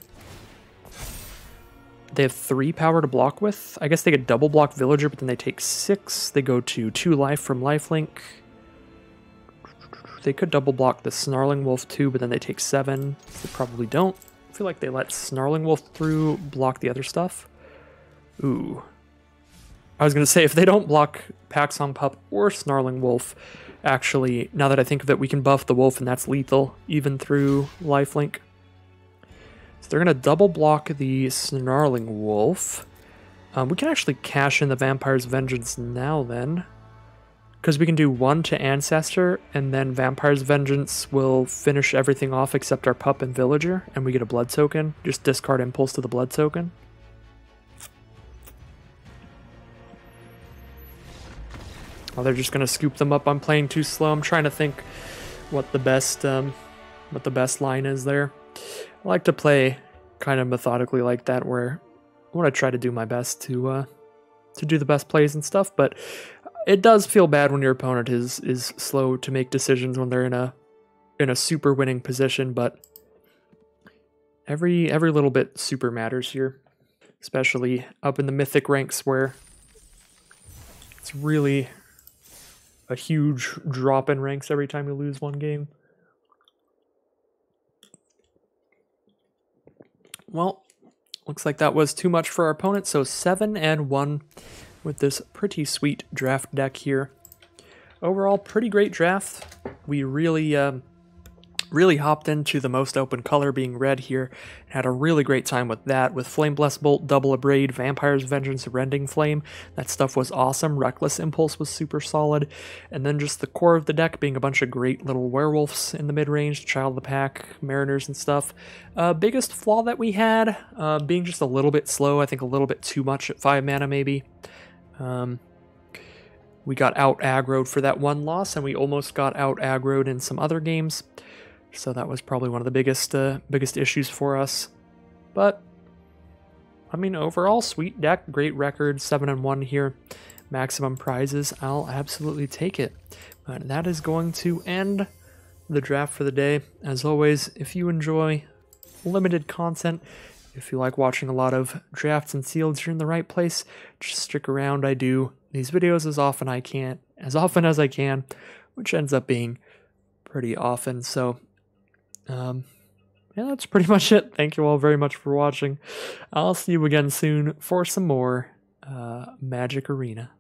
They have 3 power to block with. I guess they could double block Villager, but then they take 6. They go to 2 life from lifelink. They could double block the Snarling Wolf too, but then they take 7. They probably don't. I feel like they let Snarling Wolf through, block the other stuff. Ooh. I was going to say, if they don't block Paxong Pup or Snarling Wolf, actually, now that I think of it, we can buff the wolf and that's lethal, even through lifelink. So they're going to double block the Snarling Wolf. We can actually cash in the Vampire's Vengeance now then, because we can do 1 to Ancestor, and then Vampire's Vengeance will finish everything off except our Pup and Villager, and we get a Blood Token. Just discard Impulse to the Blood Token. Oh, they're just going to scoop them up. I'm playing too slow. I'm trying to think what the best line is there. I like to play kind of methodically like that, where I want to try to do my best to do the best plays and stuff, but it does feel bad when your opponent is slow to make decisions when they're in a super winning position, but every little bit super matters here, especially up in the mythic ranks where it's really a huge drop in ranks every time you lose one game. Well, looks like that was too much for our opponent, so 7-1 with this pretty sweet draft deck here. Overall, pretty great draft. We really hopped into the most open color being red here, and had a really great time with that, with Flame Blessed Bolt, Double Abrade, Vampire's Vengeance, Rending Flame. That stuff was awesome. Reckless Impulse was super solid, and then just the core of the deck being a bunch of great little werewolves in the mid-range, Child of the Pack, Mariners and stuff. Biggest flaw that we had, being just a little bit slow, I think a little bit too much at 5 mana maybe. We got out-aggroed for that one loss, and we almost got out-aggroed in some other games. So that was probably one of the biggest issues for us. But, I mean, overall, sweet deck, great record, 7-1 here. Maximum prizes, I'll absolutely take it. But that is going to end the draft for the day. As always, if you enjoy limited content, if you like watching a lot of drafts and seals, you're in the right place. Just stick around. I do these videos as often as I can, which ends up being pretty often. So, yeah, that's pretty much it. Thank you all very much for watching. I'll see you again soon for some more Magic Arena.